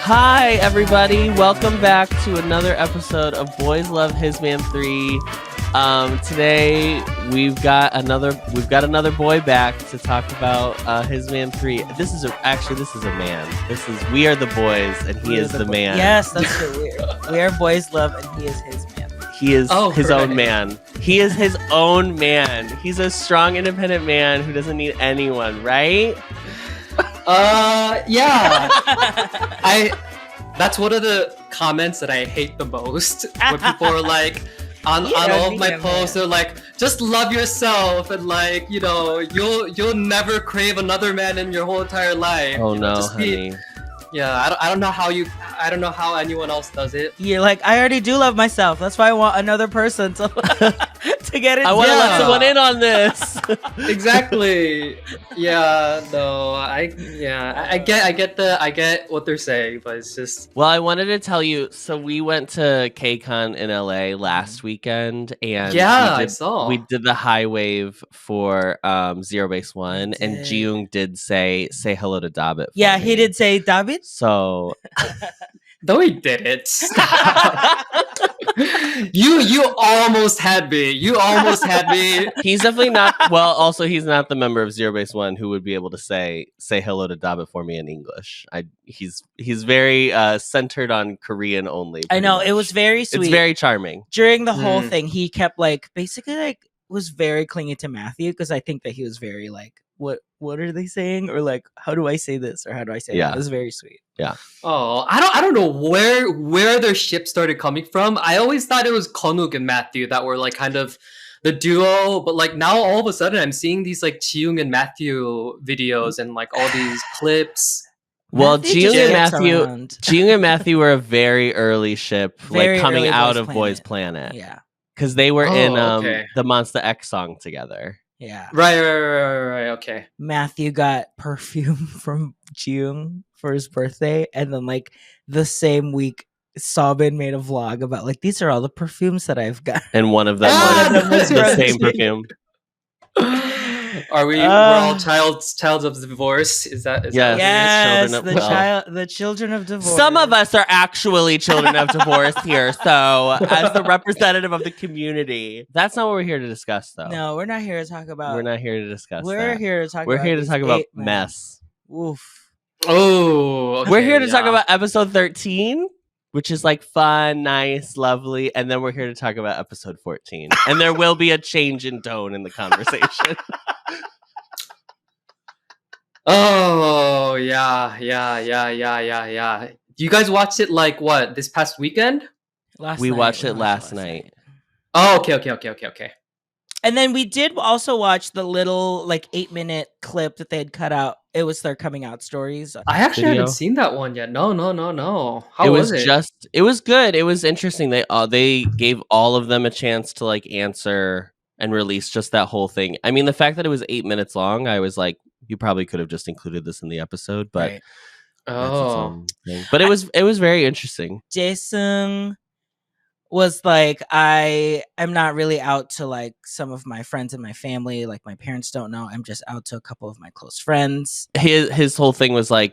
Hi, everybody. Welcome back to another episode of Boys Love His Man 3. Today we've got another boy back to talk about His Man 3. This is a man. We are the boys and he is the man. Yes, that's so weird. We are Boys Love and he is his man. He is his own man. He is his own man. He's a strong, independent man who doesn't need anyone, right? Yeah. That's one of the comments that I hate the most. When people are like, on all of my posts, they're like, just love yourself and like, you know, you'll never crave another man in your whole entire life. Oh you know, no, just honey. I don't know how anyone else does it. You're like, I already do love myself. That's why I want another person to get it. I want to let someone in on this. Exactly. Yeah. No. I get what they're saying, but it's just. Well, I wanted to tell you. So we went to KCON in LA last weekend, and I saw. We did the high wave for Zero Base One, and Jiyoung did say hello to Dabit. Yeah, he did say Dabit. So. No, he didn't. You almost had me. He's definitely not. Well, also he's not the member of Zero Base One who would be able to say hello to Dabit for me in English. He's very centered on Korean only. I know much. It was very sweet. It's very charming. During the whole thing, he kept basically was very clingy to Matthew because I think that he was very what are they saying, or how do I say this, or how do I say that? It was very sweet. Yeah. Oh, I don't know where their ship started coming from. I always thought it was Konuk and Matthew that were kind of the duo, but now all of a sudden I'm seeing these Jiyoung and Matthew videos and all these clips. Well, Jiyoung and Matthew were a very early ship, coming out of Boys Planet. Yeah. Because they were in the Monster X song together. Yeah. Right. Okay. Matthew got perfume from Jiyoung for his birthday, and then the same week, Sobin made a vlog about these are all the perfumes that I've got, and one of them was the same perfume. We're all childs of divorce? Is that yes, the children of divorce. Some of us are actually children of divorce here. So, as the representative of the community, that's not what we're here to discuss, though. No, we're not here to talk about. We're not here to discuss. We're here to talk. We're here to talk about mess. Oof. Oh, okay, we're here to talk about episode 13. Which is fun, nice, lovely. And then we're here to talk about episode 14. And there will be a change in tone in the conversation. Oh, yeah. You guys watched it this past weekend? We watched it last night. Oh, okay. And then we did also watch the little 8-minute clip that they had cut out. It was their coming out stories. I actually haven't seen that one yet. No. How was it? It was good. It was interesting. They gave all of them a chance to answer and release just that whole thing. I mean, the fact that it was 8 minutes long, I was like, you probably could have just included this in the episode, but right. But it was very interesting. Jason was I'm not really out to some of my friends and my family. My parents don't know. I'm just out to a couple of my close friends. His whole thing was I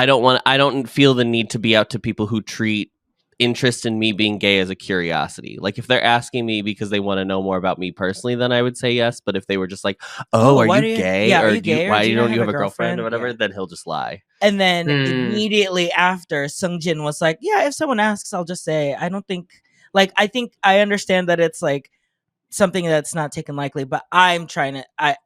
don't feel the need to be out to people who treat interest in me being gay as a curiosity. If they're asking me because they want to know more about me personally, then I would say yes. But if they were just are you gay? Yeah, or are you gay? Why don't you have a girlfriend or whatever? Yeah. Then he'll just lie. And then immediately after, Sungjin was yeah, if someone asks, I'll just say, I don't think... I think I understand that it's something that's not taken lightly, but I'm trying to.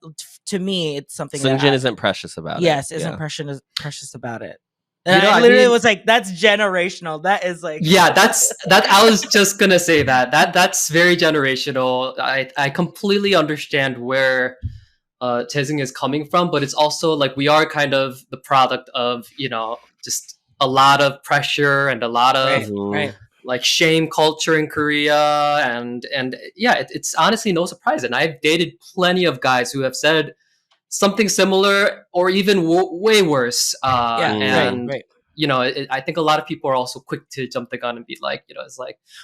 To me, it's something. Sungjin isn't precious about it. Yes, isn't precious about it. And I literally was that's generational. That is yeah, that's that. I was just gonna say that's very generational. I completely understand where Taesung is coming from, but it's also we are kind of the product of just a lot of pressure and a lot of right. Shame culture in Korea, and yeah, it's honestly no surprise. And I've dated plenty of guys who have said something similar or even way worse. Right. I think a lot of people are also quick to jump the gun and be it's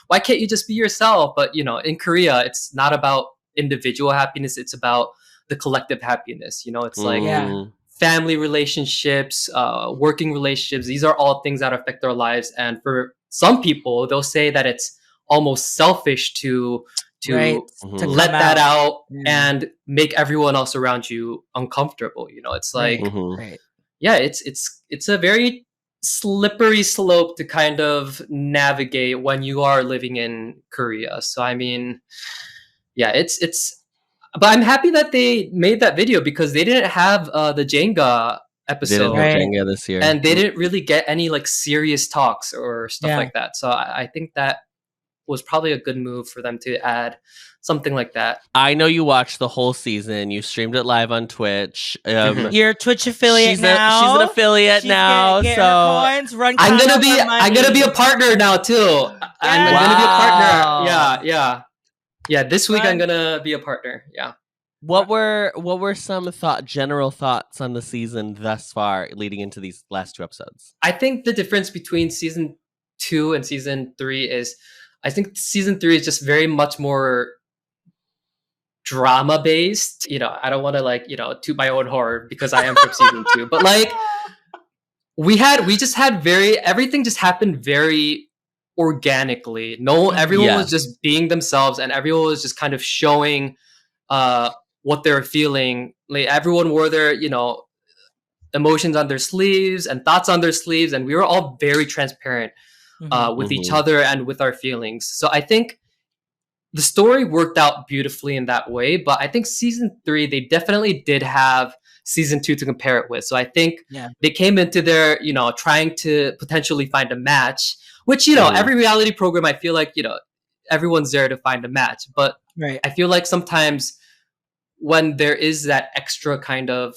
why can't you just be yourself? But in Korea, it's not about individual happiness; it's about the collective happiness. It's family relationships, working relationships. These are all things that affect our lives. And for some people, they'll say that it's almost selfish to Right. To let come that out. out and make everyone else around you uncomfortable. You know, it's like, Right. yeah, it's a very slippery slope to kind of navigate when you are living in Korea. So I mean, yeah, it's but I'm happy that they made that video because they didn't have the Jenga They episode, didn't have Right. Jenga this year. and they didn't really get any like serious talks or stuff Yeah. like that. So I think that was probably a good move for them to add something like that. I know you watched the whole season. You streamed it live on Twitch. You're a Twitch affiliate She's now. She's an affiliate now. Get so her coins, run I'm count gonna up be her money. I'm gonna be a partner now too. I'm gonna be a partner. Yeah. This week I'm Run. gonna be a partner. Yeah. what were some general thoughts on the season thus far, leading into these last 2 episodes? I think the difference between season 2 and season 3 is, I think season 3 is just very much more drama based. You know, I don't want to like, toot my own horn because I am from season 2, but like we just had everything just happened very organically. Everyone was just being themselves, and everyone was just kind of showing what they're feeling. Like everyone wore their, emotions on their sleeves and thoughts on their sleeves, and we were all very transparent with each other and with our feelings. So I think the story worked out beautifully in that way, but I think season 3, they definitely did have season 2 to compare it with. So I think they came into there, trying to potentially find a match, which, every reality program, I feel like, everyone's there to find a match. But I feel like sometimes when there is that extra kind of,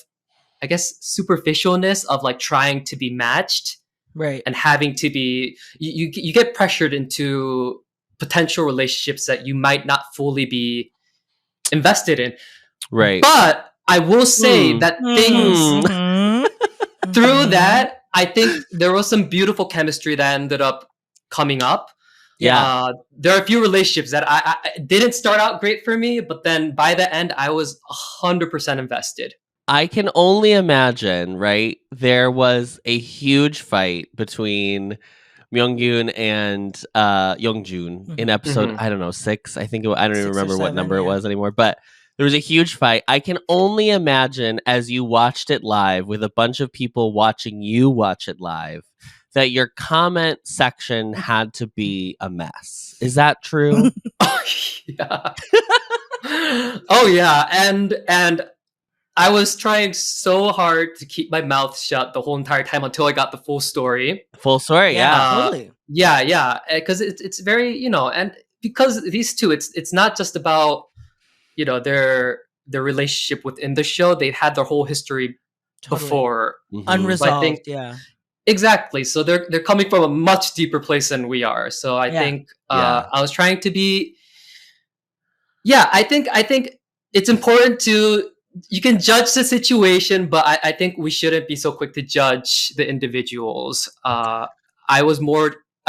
I guess, superficialness of like trying to be matched, and having to be, you get pressured into potential relationships that you might not fully be invested in. Right. But I will say that things through that, I think there was some beautiful chemistry that ended up coming up. Yeah. There are a few relationships that I didn't start out great for me, but then by the end, I was 100% invested. I can only imagine, right? There was a huge fight between Myungyoon and Youngjun in episode, I don't know, 6. I think I don't even remember what number it was anymore, but there was a huge fight. I can only imagine, as you watched it live with a bunch of people watching you watch it live, that your comment section had to be a mess. Is that true? Yeah. Oh yeah, and I was trying so hard to keep my mouth shut the whole entire time until I got the full story. Full story, totally. Yeah, because it's very, and because these two, it's not just about, their relationship within the show. They've had their whole history before, unresolved. So I think, exactly. So they're coming from a much deeper place than we are. So I think I was trying to be. Yeah, I think it's important to. You can judge the situation, but I think we shouldn't be so quick to judge the individuals. I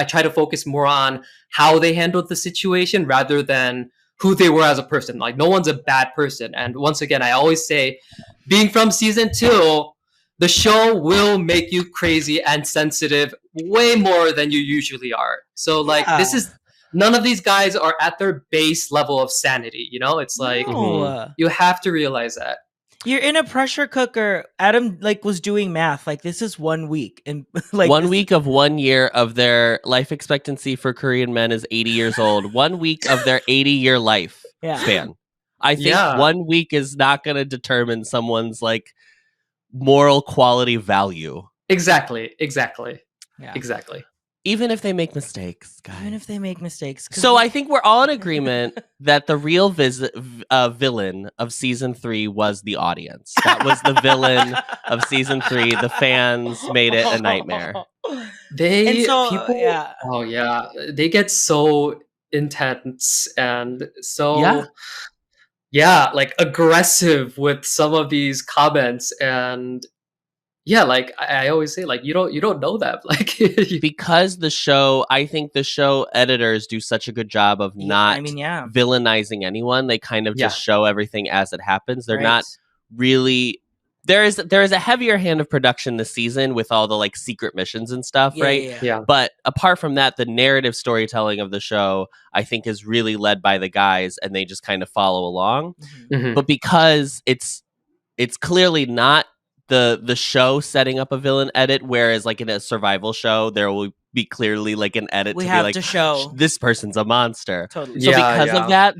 try to focus more on how they handled the situation rather than who they were as a person. Like, no one's a bad person. And once again, I always say, being from season 2, the show will make you crazy and sensitive way more than you usually are. So like, none of these guys are at their base level of sanity. It's like, you have to realize that. You're in a pressure cooker. Adam was doing math. Like, this is 1 week, and 1 week of 1 year of their life expectancy for Korean men is 80 years old. 1 week of their 80-year life span. I think 1 week is not going to determine someone's moral quality value. Exactly. Yeah. Exactly. Even if they make mistakes, guys. Even if they make mistakes. So I think we're all in agreement that the real villain of season 3 was the audience. That was the villain of season 3. The fans made it a nightmare. They get so intense and so aggressive with some of these comments, and I always say, you don't know that, because I think the show editors do such a good job of not villainizing anyone. They kind of just show everything as it happens. They're not really there is a heavier hand of production this season with all the like secret missions and stuff, right? Yeah. But apart from that, the narrative storytelling of the show, I think, is really led by the guys, and they just kind of follow along. Mhm. But because it's clearly not the show setting up a villain edit, whereas like in a survival show, there will be clearly like an edit We to have be like, to show. this person's a monster. Totally. So Yeah, because yeah. of that,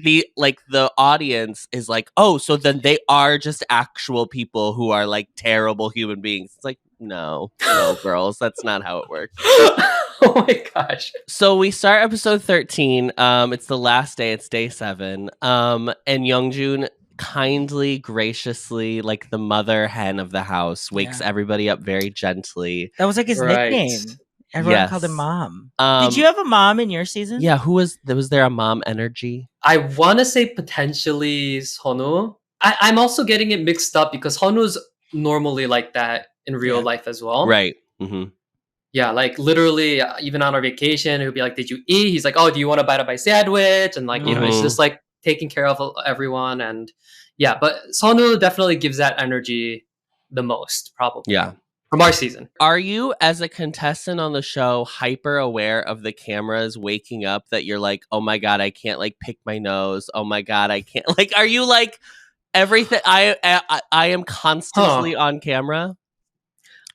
the audience is like, oh, so then they are just actual people who are like terrible human beings. It's like, no, girls, that's not how it works. Oh my gosh. So we start episode 13. It's the last day. It's day 7. And Youngjun kindly, graciously, like the mother hen of the house, wakes everybody up very gently. That was like his Right. nickname. Everyone called him Yes. Mom. Did you have a mom in your season? Yeah, was there a mom energy? I want to say potentially Sonu. I'm also getting it mixed up because Honu's normally like that in real Yeah. life as well. Right. Mm-hmm. Yeah, like literally, even on our vacation, he'll be like, "Did you eat?" He's like, "Oh, do you want to bite of my sandwich?" And like, you know, it's Mhm. just like taking care of everyone. And yeah, but Sonu definitely gives that energy the most, probably. Yeah. From our season. Are you, as a contestant on the show, hyper aware of the cameras waking up that you're like, oh my God, I can't like pick my nose. Oh my God, I can't like, are you like everything? I am constantly on camera.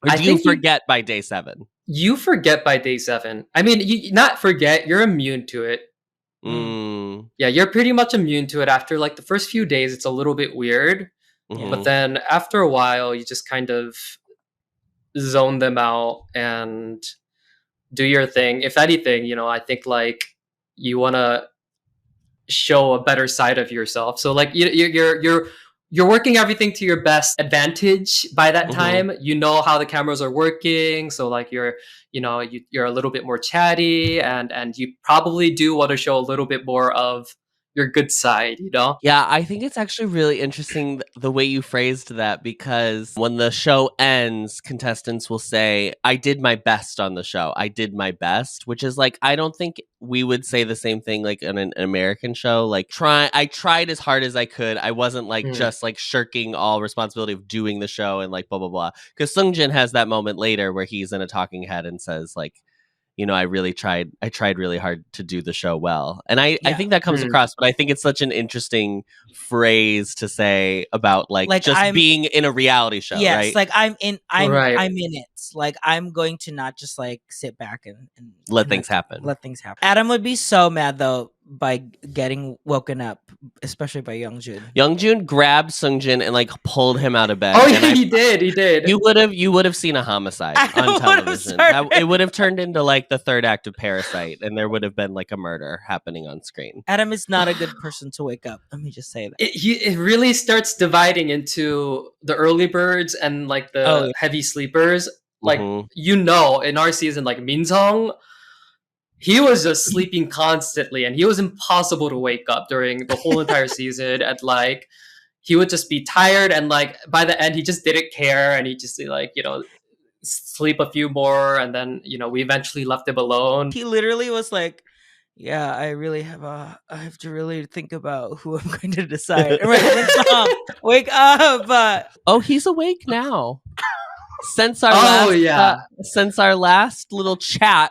Or I do you think you- forget by day 7? You forget by day 7. I mean, you not forget, you're immune to it. Yeah, you're pretty much immune to it. After like the first few days, it's a little bit weird. Mhm. But then after a while, you just kind of zone them out and do your thing. If anything, you know, I think like you want to show a better side of yourself. So like you're working everything to your best advantage by that Mhm. time. You know how the cameras are working, so like you're a little bit more chatty, and you probably do want to show a little bit more of your good side, you know? Yeah, I think it's actually really interesting the way you phrased that, because when the show ends, contestants will say, I did my best on the show. I did my best, which is like, I don't think we would say the same thing like in an American show. Like, I tried as hard as I could. I wasn't like just like shirking all responsibility of doing the show and like blah, blah, blah. Because Sungjin has that moment later where he's in a talking head and says like, you know, I tried really hard to do the show well. And I think that comes across, but I think it's such an interesting phrase to say about like just being in a reality show, yes, right? like I'm in it. Like I'm going to not just like sit back and let things happen. Let things happen. Adam would be so mad though by getting woken up, especially by Youngjun. Youngjun grabbed Sungjin and like pulled him out of bed. Oh yeah, he did. You would have seen a homicide on television. It would have turned into like the third act of Parasite, and there would have been like a murder happening on screen. Adam is not a good person to wake up. Let me just say that. It really starts dividing into the early birds and like the heavy sleepers. Like you know, in our season, like Minseong, he was just sleeping constantly, and he was impossible to wake up during the whole entire season. And like, he would just be tired, and like by the end, he just didn't care, and he just like, you know, sleep a few more, and then you know we eventually left him alone. He literally was like, "Yeah, I have to really think about who I'm going to decide." Wake up! Oh, he's awake now. Since our last little chat,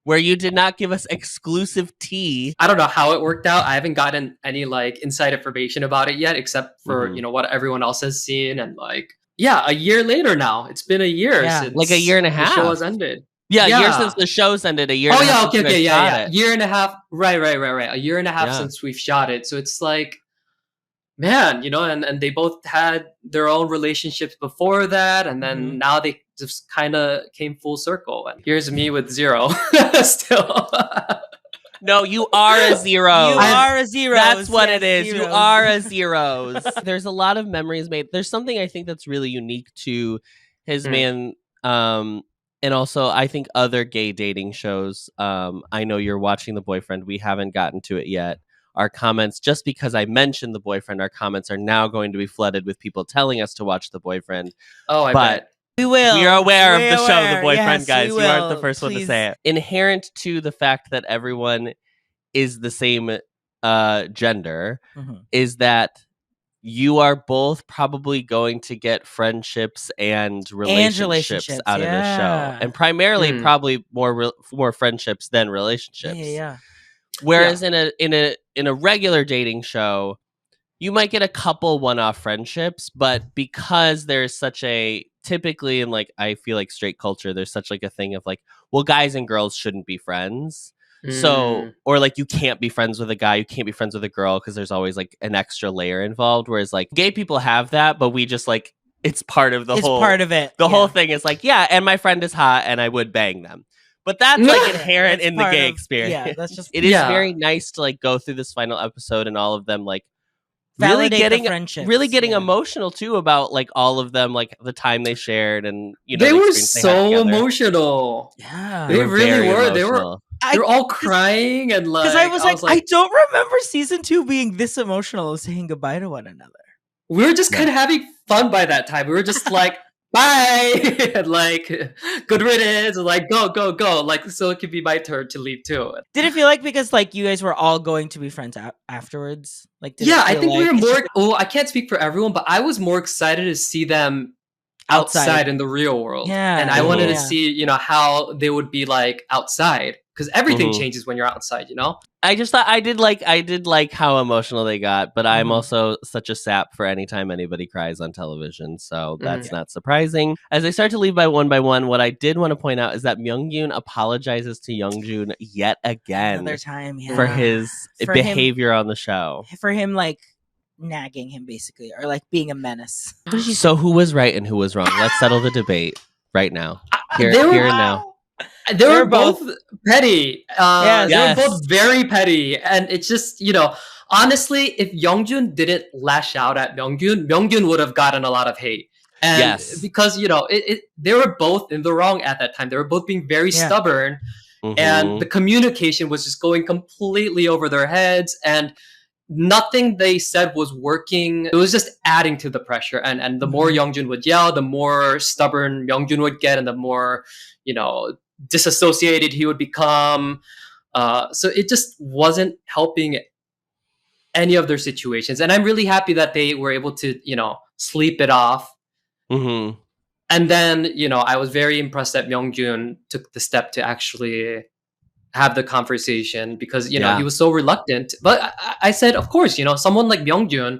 where you did not give us exclusive tea. I don't know how it worked out. I haven't gotten any like inside information about it yet, except for you know what everyone else has seen. And like, yeah, a year later now. It's been a year since like a year and a half. The show has ended. Yeah, a year since the show's ended. A year. Oh and a yeah, half okay, yeah. It. Year and a half. Right. A year and a half since we've shot it. So it's like, man, you know, and they both had their own relationships before that, and then now they just kind of came full circle. And here's me with 0 still. No, you are a 0. You are a 0. That's what it is. Zeros. You are a 0. There's a lot of memories made. There's something I think that's really unique to His Man, and also I think other gay dating shows. I know you're watching The Boyfriend. We haven't gotten to it yet. Our comments, just because I mentioned The Boyfriend, our comments are now going to be flooded with people telling us to watch The Boyfriend. Oh, I bet. We will. We are aware of the show, The Boyfriend, guys. You aren't the first one to Please. say it. Inherent to the fact that everyone is the same gender is that you are both probably going to get friendships and relationships out of this show, and primarily probably more friendships than relationships. Yeah. Whereas in a regular dating show, you might get a couple one-off friendships, but because there's such a typically in like I feel like straight culture, there's such like a thing of like, well, guys and girls shouldn't be friends. So, or like you can't be friends with a guy, you can't be friends with a girl because there's always like an extra layer involved. Whereas like gay people have that, but we just like it's part of It's part of it. The whole thing is like, yeah, and my friend is hot and I would bang them. But that's like inherent in the gay experience. Yeah, that's just it is very nice to like go through this final episode and all of them like really getting emotional too about like all of them, like the time they shared, and you know they were so emotional. Yeah, they really were. They were all crying and like. Because I was like, I don't remember season 2 being this emotional, saying goodbye to one another. We were just kind of having fun by that time. We were just like, bye, and like good riddance, and like go, like so it could be my turn to leave too. Did it feel like because like you guys were all going to be friends afterwards? Like, I think we were more. Oh, I can't speak for everyone, but I was more excited to see them outside in the real world. Yeah, and I wanted to see how they would be like outside. Because everything changes when you're outside, I just thought I did like how emotional they got, but I'm also such a sap for any time anybody cries on television, so that's not surprising. As they start to leave by one, what I did want to point out is that Myung-gyun apologizes to Young-jun yet again another time for his behavior on the show. For him, like, nagging him, basically, or, like, being a menace. So who was right and who was wrong? Let's settle the debate right now. Here and now. They were both petty. They were both very petty. And it's just, honestly, if Youngjun didn't lash out at Myung-gyun would have gotten a lot of hate. And because, they were both in the wrong at that time. They were both being very stubborn. And the communication was just going completely over their heads. And nothing they said was working. It was just adding to the pressure. And the more Youngjun would yell, the more stubborn Myung-gyun would get, and the more, disassociated he would become. So it just wasn't helping any of their situations. And I'm really happy that they were able to, sleep it off. And then, I was very impressed that Myung-gyun took the step to actually have the conversation because, he was so reluctant. But I said, of course, someone like Myung-gyun,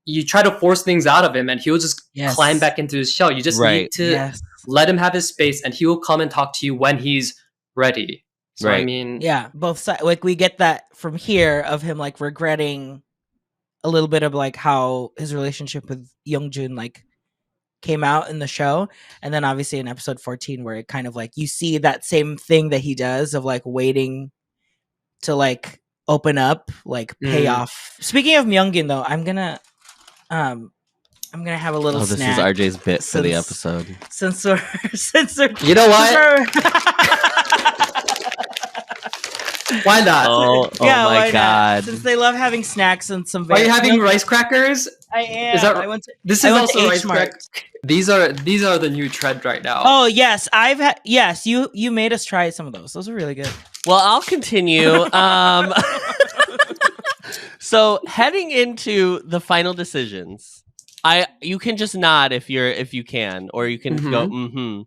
you try to force things out of him and he'll just climb back into his shell. You just need to let him have his space and he will come and talk to you when he's ready. So, I mean... Yeah, both sides. Like, we get that from here of him, like, regretting a little bit of, like, how his relationship with Young-jun, like, came out in the show. And then, obviously, in episode 14, where it kind of, like, you see that same thing that he does of, like, waiting to, like, open up, like, pay off. Speaking of Myung-gyun, though, I'm gonna have a little this snack. Is RJ's bit for the episode. Since we're you know what? Why not? Oh my god! Since they love having snacks and some. Are you having rice crackers? I am. This is also rice crackers. These are the new trend right now. Oh yes, I've had. Yes, you made us try some of those. Those are really good. Well, I'll continue. So heading into the final decisions, you can just nod if you can, or you can go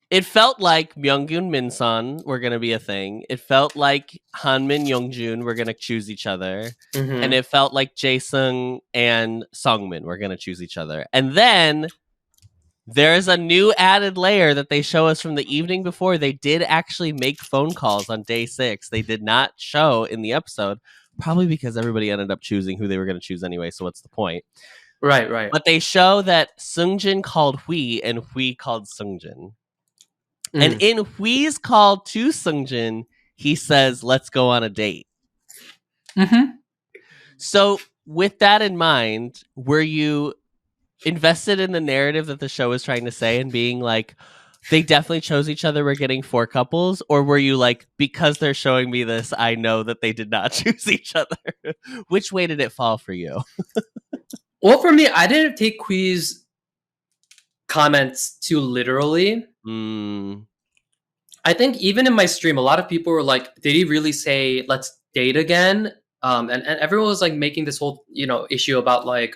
It felt like Myung-gyun Min-sun were gonna be a thing. It felt like Han-min Young-jun were gonna choose each other, and it felt like Jae-sung and Sung-min were gonna choose each other. And then there's a new added layer that they show us from the evening before. They did actually make phone calls on day 6. They did not show in the episode. Probably because everybody ended up choosing who they were going to choose anyway, so what's the point? Right. But they show that Seung-jin called Hui and Hui called Seung-jin. And in Hui's call to Seung-jin, he says, let's go on a date. So with that in mind, were you invested in the narrative that the show is trying to say and being like, they definitely chose each other, we're getting 4 couples? Or were you like, because they're showing me this, I know that they did not choose each other? Which way did it fall for you? Well, for me, I didn't take Hui's comments too literally. I think even in my stream, a lot of people were like, did he really say, let's date again? and everyone was like making this whole issue about like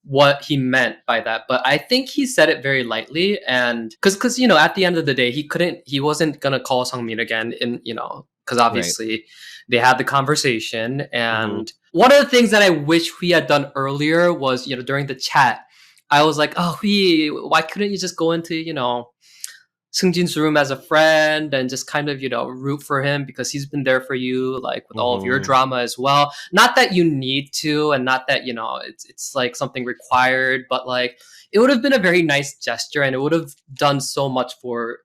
what he meant by that, but I think he said it very lightly, and because at the end of the day he wasn't gonna call Sungmin again, in because obviously they had the conversation, and one of the things that I wish we had done earlier was during the chat I was like, oh, why couldn't you just go into Seungjin's room as a friend and just kind of root for him, because he's been there for you like with all of your drama as well. Not that you need to, and not that it's like something required, but like it would have been a very nice gesture, and it would have done so much for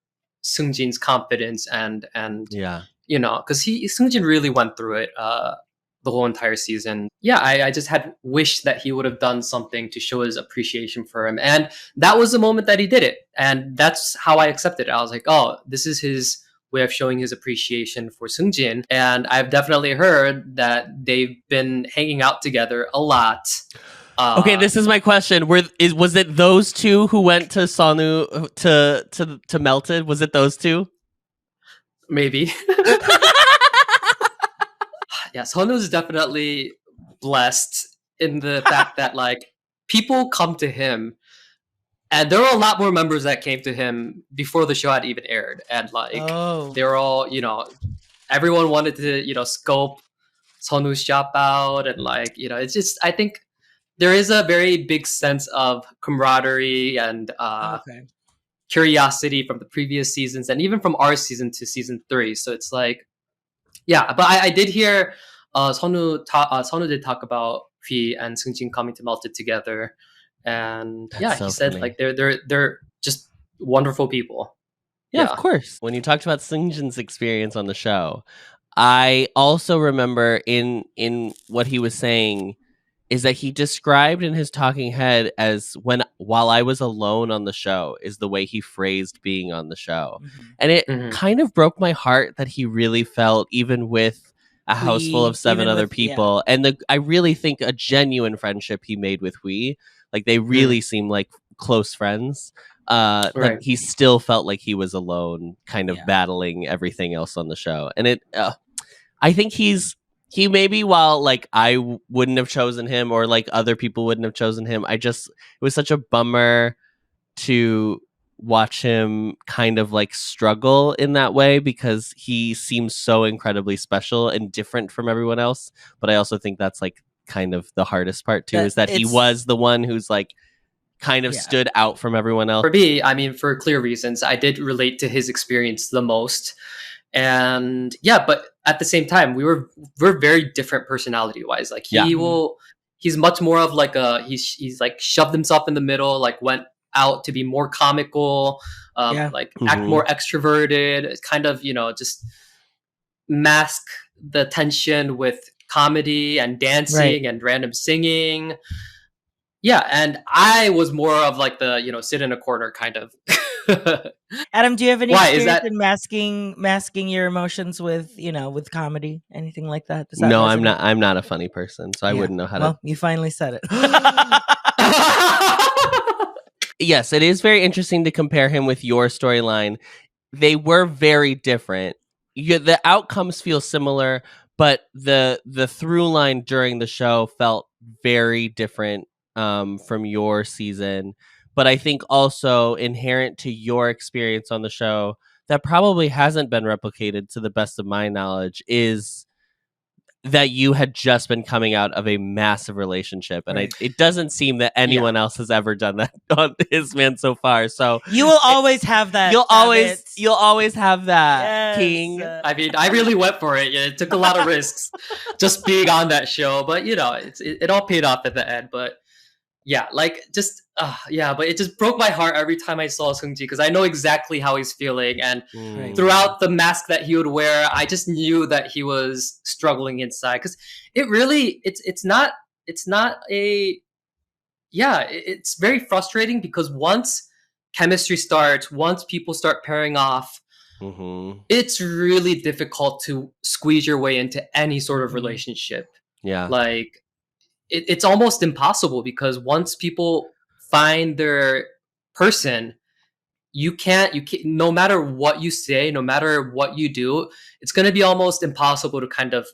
Seungjin's confidence, and because Seungjin really went through it the whole entire season. Yeah, I just had wished that he would have done something to show his appreciation for him. And that was the moment that he did it. And that's how I accepted it. I was like, oh, this is his way of showing his appreciation for Seungjin. And I've definitely heard that they've been hanging out together a lot. Okay, this is my question. Was it those two who went to Sonu to Melted? Was it those two? Maybe. Yeah, Sonu's definitely blessed in the fact that like people come to him, and there were a lot more members that came to him before the show had even aired, and like they were all everyone wanted to scope Sonu's shop out, and like it's just, I think there is a very big sense of camaraderie and curiosity from the previous seasons, and even from our season to season 3. So it's like, yeah, but I did hear Sonu did talk about Hwi and Seungjin coming to Melted together, and That's he so said funny. like they're just wonderful people. Yeah, of course. When you talked about Seungjin's experience on the show, I also remember in what he was saying is that he described in his talking head as while I was alone on the show is the way he phrased being on the show. And it kind of broke my heart that he really felt, even with a house full of 7 other people. Yeah. And I really think a genuine friendship he made with Hwi, like they really seem like close friends. That he still felt like he was alone, kind of battling everything else on the show. And I think he maybe, while like I wouldn't have chosen him, or like other people wouldn't have chosen him, it was such a bummer to watch him kind of like struggle in that way, because he seems so incredibly special and different from everyone else. But I also think that's like kind of the hardest part too, is that he was the one who's like kind of stood out from everyone else. For me, I mean, for clear reasons, I did relate to his experience the most. And yeah, but at the same time, we're very different personality wise. Like he's much more of like he's like shoved himself in the middle, like went out to be more comical, like act more extroverted, kind of just mask the tension with comedy and dancing and random singing. Yeah, and I was more of like the sit in a corner kind of. Adam, do you have any experience in masking your emotions with with comedy, anything like that? No, resonate? I'm not a funny person, so I wouldn't know how to. Well, you finally said it. Yes, it is very interesting to compare him with your storyline. They were very different. The outcomes feel similar, but the through line during the show felt very different from your season. But I think also inherent to your experience on the show that probably hasn't been replicated to the best of my knowledge is that you had just been coming out of a massive relationship. And it doesn't seem that anyone else has ever done that on His Man so far. So you will always have that. You'll always have that, King. I mean, I really went for it. It took a lot of risks just being on that show. But, it all paid off at the end. But yeah, like just but it just broke my heart every time I saw Seungji, because I know exactly how he's feeling, and throughout the mask that he would wear, I just knew that he was struggling inside, because it's very frustrating, because once chemistry starts, once people start pairing off, it's really difficult to squeeze your way into any sort of relationship. Like it's almost impossible, because once people find their person, you can't, no matter what you say, no matter what you do, it's going to be almost impossible to kind of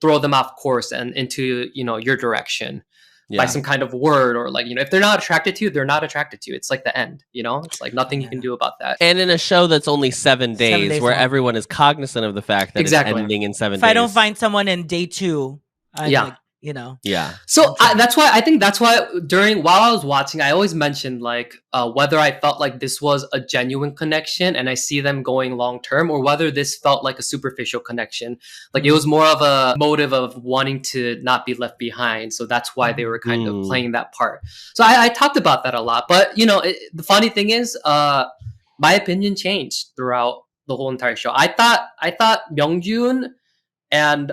throw them off course and into, your direction by Yeah. some kind of word, or like, if they're not attracted to you, they're not attracted to you. It's like the end, it's like nothing you can do about that. And in a show that's only 7 days, days where long. everyone is cognizant of the fact that Exactly. it's ending in 7 days. If I don't find someone in day 2, I'm Yeah. like, Yeah. So that's why while I was watching, I always mentioned like whether I felt like this was a genuine connection and I see them going long term, or whether this felt like a superficial connection. Like it was more of a motive of wanting to not be left behind. So that's why they were kind of playing that part. So I talked about that a lot. But the funny thing is, my opinion changed throughout the whole entire show. I thought Myungjun and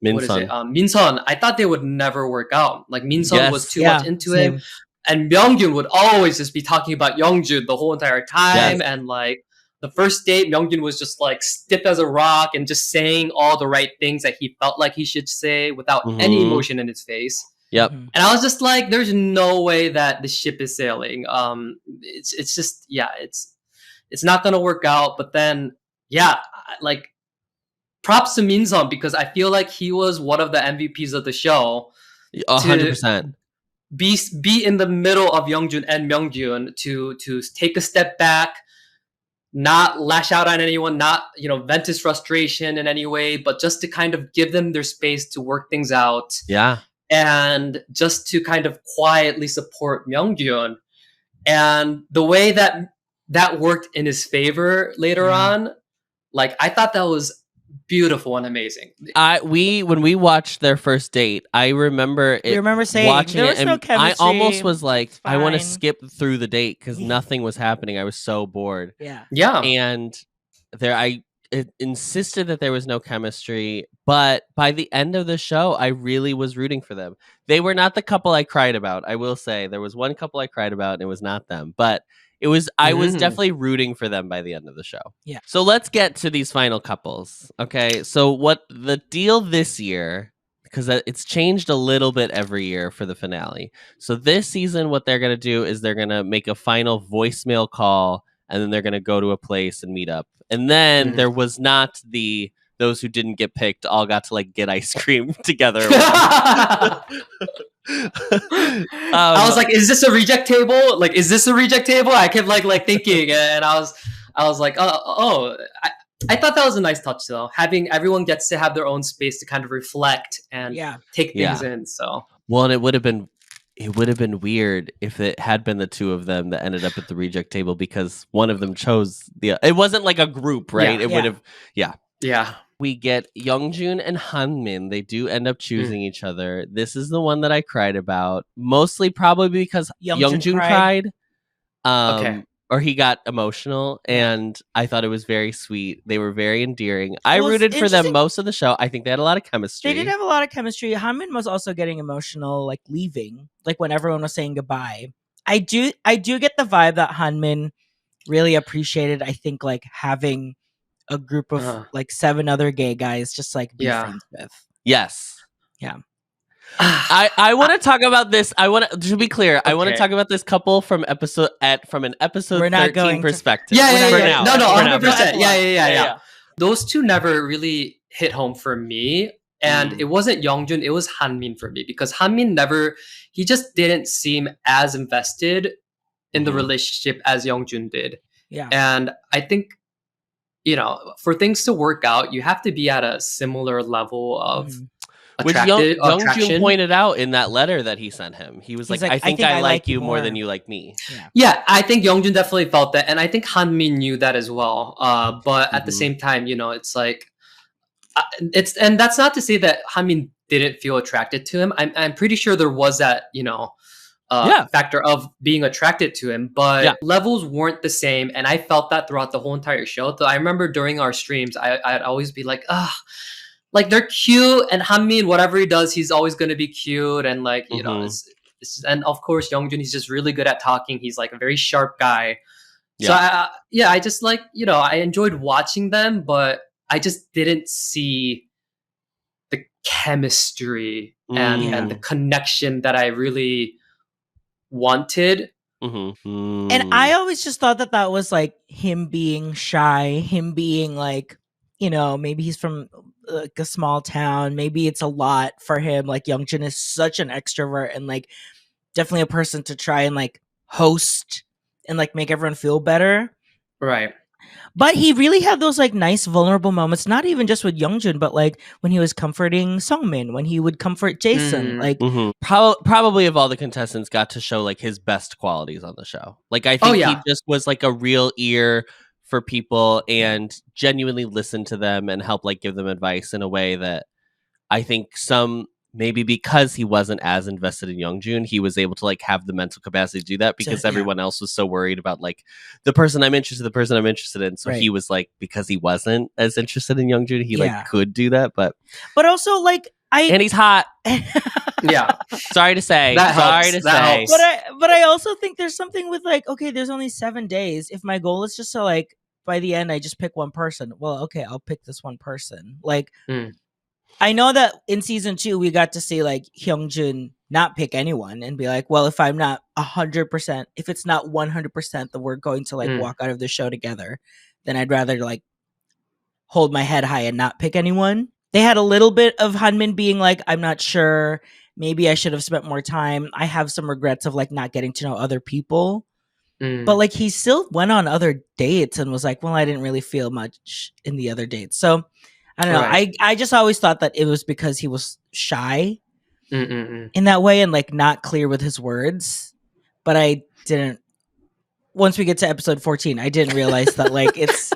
Minsun. Minsun, I thought they would never work out. Like Minsun was too much into same. him, and Myungjun would always just be talking about Youngjun the whole entire time. Yes. And like the first date, Myungjun was just like stiff as a rock and just saying all the right things that he felt like he should say without any emotion in his face. Yep. Mhm. And I was just like, there's no way that the ship is sailing. It's just it's not gonna work out. But then like, props to Minsun, because I feel like he was one of the MVPs of the show. 100%. Be in the middle of Youngjun and Myungjun to take a step back, not lash out on anyone, not vent his frustration in any way, but just to kind of give them their space to work things out. Yeah. And just to kind of quietly support Myungjun. And the way that worked in his favor later on, like I thought that was beautiful and amazing. When we watched their first date, I remember saying watching there it, was no and I chemistry. almost was like, It's I want to fine. skip through the date because nothing was happening. I was so bored. Yeah. And I insisted that there was no chemistry, but by the end of the show, I really was rooting for them. They were not the couple I cried about. I will say there was one couple I cried about, and it was not them, but I was definitely rooting for them by the end of the show. Yeah. So let's get to these final couples. Okay. So what the deal this year, because it's changed a little bit every year for the finale. So this season, what they're going to do is they're going to make a final voicemail call, and then they're going to go to a place and meet up. And then there was not those who didn't get picked all got to like get ice cream together. I was like, is this a reject table? Like, is this a reject table? I kept like thinking, and I was like, I thought that was a nice touch though. Having everyone gets to have their own space to kind of reflect and take things in. So and it would have been weird if it had been the two of them that ended up at the reject table, because one of them chose it wasn't like a group, right? It would have We get Youngjun and Hanmin. They do end up choosing each other. This is the one that I cried about, mostly probably because Youngjun cried. Okay. Or he got emotional, and I thought it was very sweet. They were very endearing. I rooted for them most of the show. I think they had a lot of chemistry. They did have a lot of chemistry. Hanmin was also getting emotional, like leaving, like when everyone was saying goodbye. I do get the vibe that Hanmin really appreciated, I think, like having a group of like 7 other gay guys just like be friends with. Yes. Yeah. I want to talk about this. To be clear, I want to talk about this couple from an episode We're not 13 perspective. No, For 100%. Yeah. Those two never really hit home for me. And it wasn't Youngjun, it was Hanmin for me, because Hanmin he just didn't seem as invested in the relationship as Youngjun did. Yeah. And I think, for things to work out, you have to be at a similar level of which Youngjun pointed out in that letter that he sent him. He was like, I think I like you more than you like me. Yeah, I think Youngjun definitely felt that. And I think Hanmin knew that as well. But at the same time, it's like, and that's not to say that Hanmin didn't feel attracted to him. I'm pretty sure there was that, factor of being attracted to him, but levels weren't the same. And I felt that throughout the whole entire show. So I remember during our streams, I'd always be like, like they're cute, and Hanmin, whatever he does, he's always going to be cute. And like, and of course, Youngjun, he's just really good at talking. He's like a very sharp guy. So I just like, I enjoyed watching them, but I just didn't see the chemistry and the connection that I really wanted. And I always just thought that was like him being shy, him being like, maybe he's from like a small town. Maybe it's a lot for him. Like Youngjin is such an extrovert and like definitely a person to try and like host and like make everyone feel better. Right. But he really had those like nice vulnerable moments, not even just with Youngjun, but like when he was comforting Sungmin, when he would comfort Jason. Like probably of all the contestants got to show like his best qualities on the show. Like I think he just was like a real ear for people and genuinely listened to them and helped like give them advice in a way that I think some, maybe because he wasn't as invested in Youngjun, he was able to like have the mental capacity to do that because everyone else was so worried about like the person I'm interested in. So he was like, because he wasn't as interested in Youngjun, he like could do that. But also like and he's hot. Yeah. Sorry to say. Helps. But I also think there's something with like, okay, there's only 7 days. If my goal is just to like by the end I just pick one person, well, okay, I'll pick this one person. Like I know that in season 2 we got to see like Hyungjun not pick anyone and be like, well, if I'm not 100%, if it's not 100% that we're going to like walk out of the show together, then I'd rather like hold my head high and not pick anyone. They had a little bit of Hanmin being like, I'm not sure, maybe I should have spent more time. I have some regrets of like not getting to know other people. But like he still went on other dates and was like, well, I didn't really feel much in the other dates. So I don't know. Right. I just always thought that it was because he was shy in that way and like not clear with his words. But I didn't. Once we get to episode 14, I didn't realize that like it's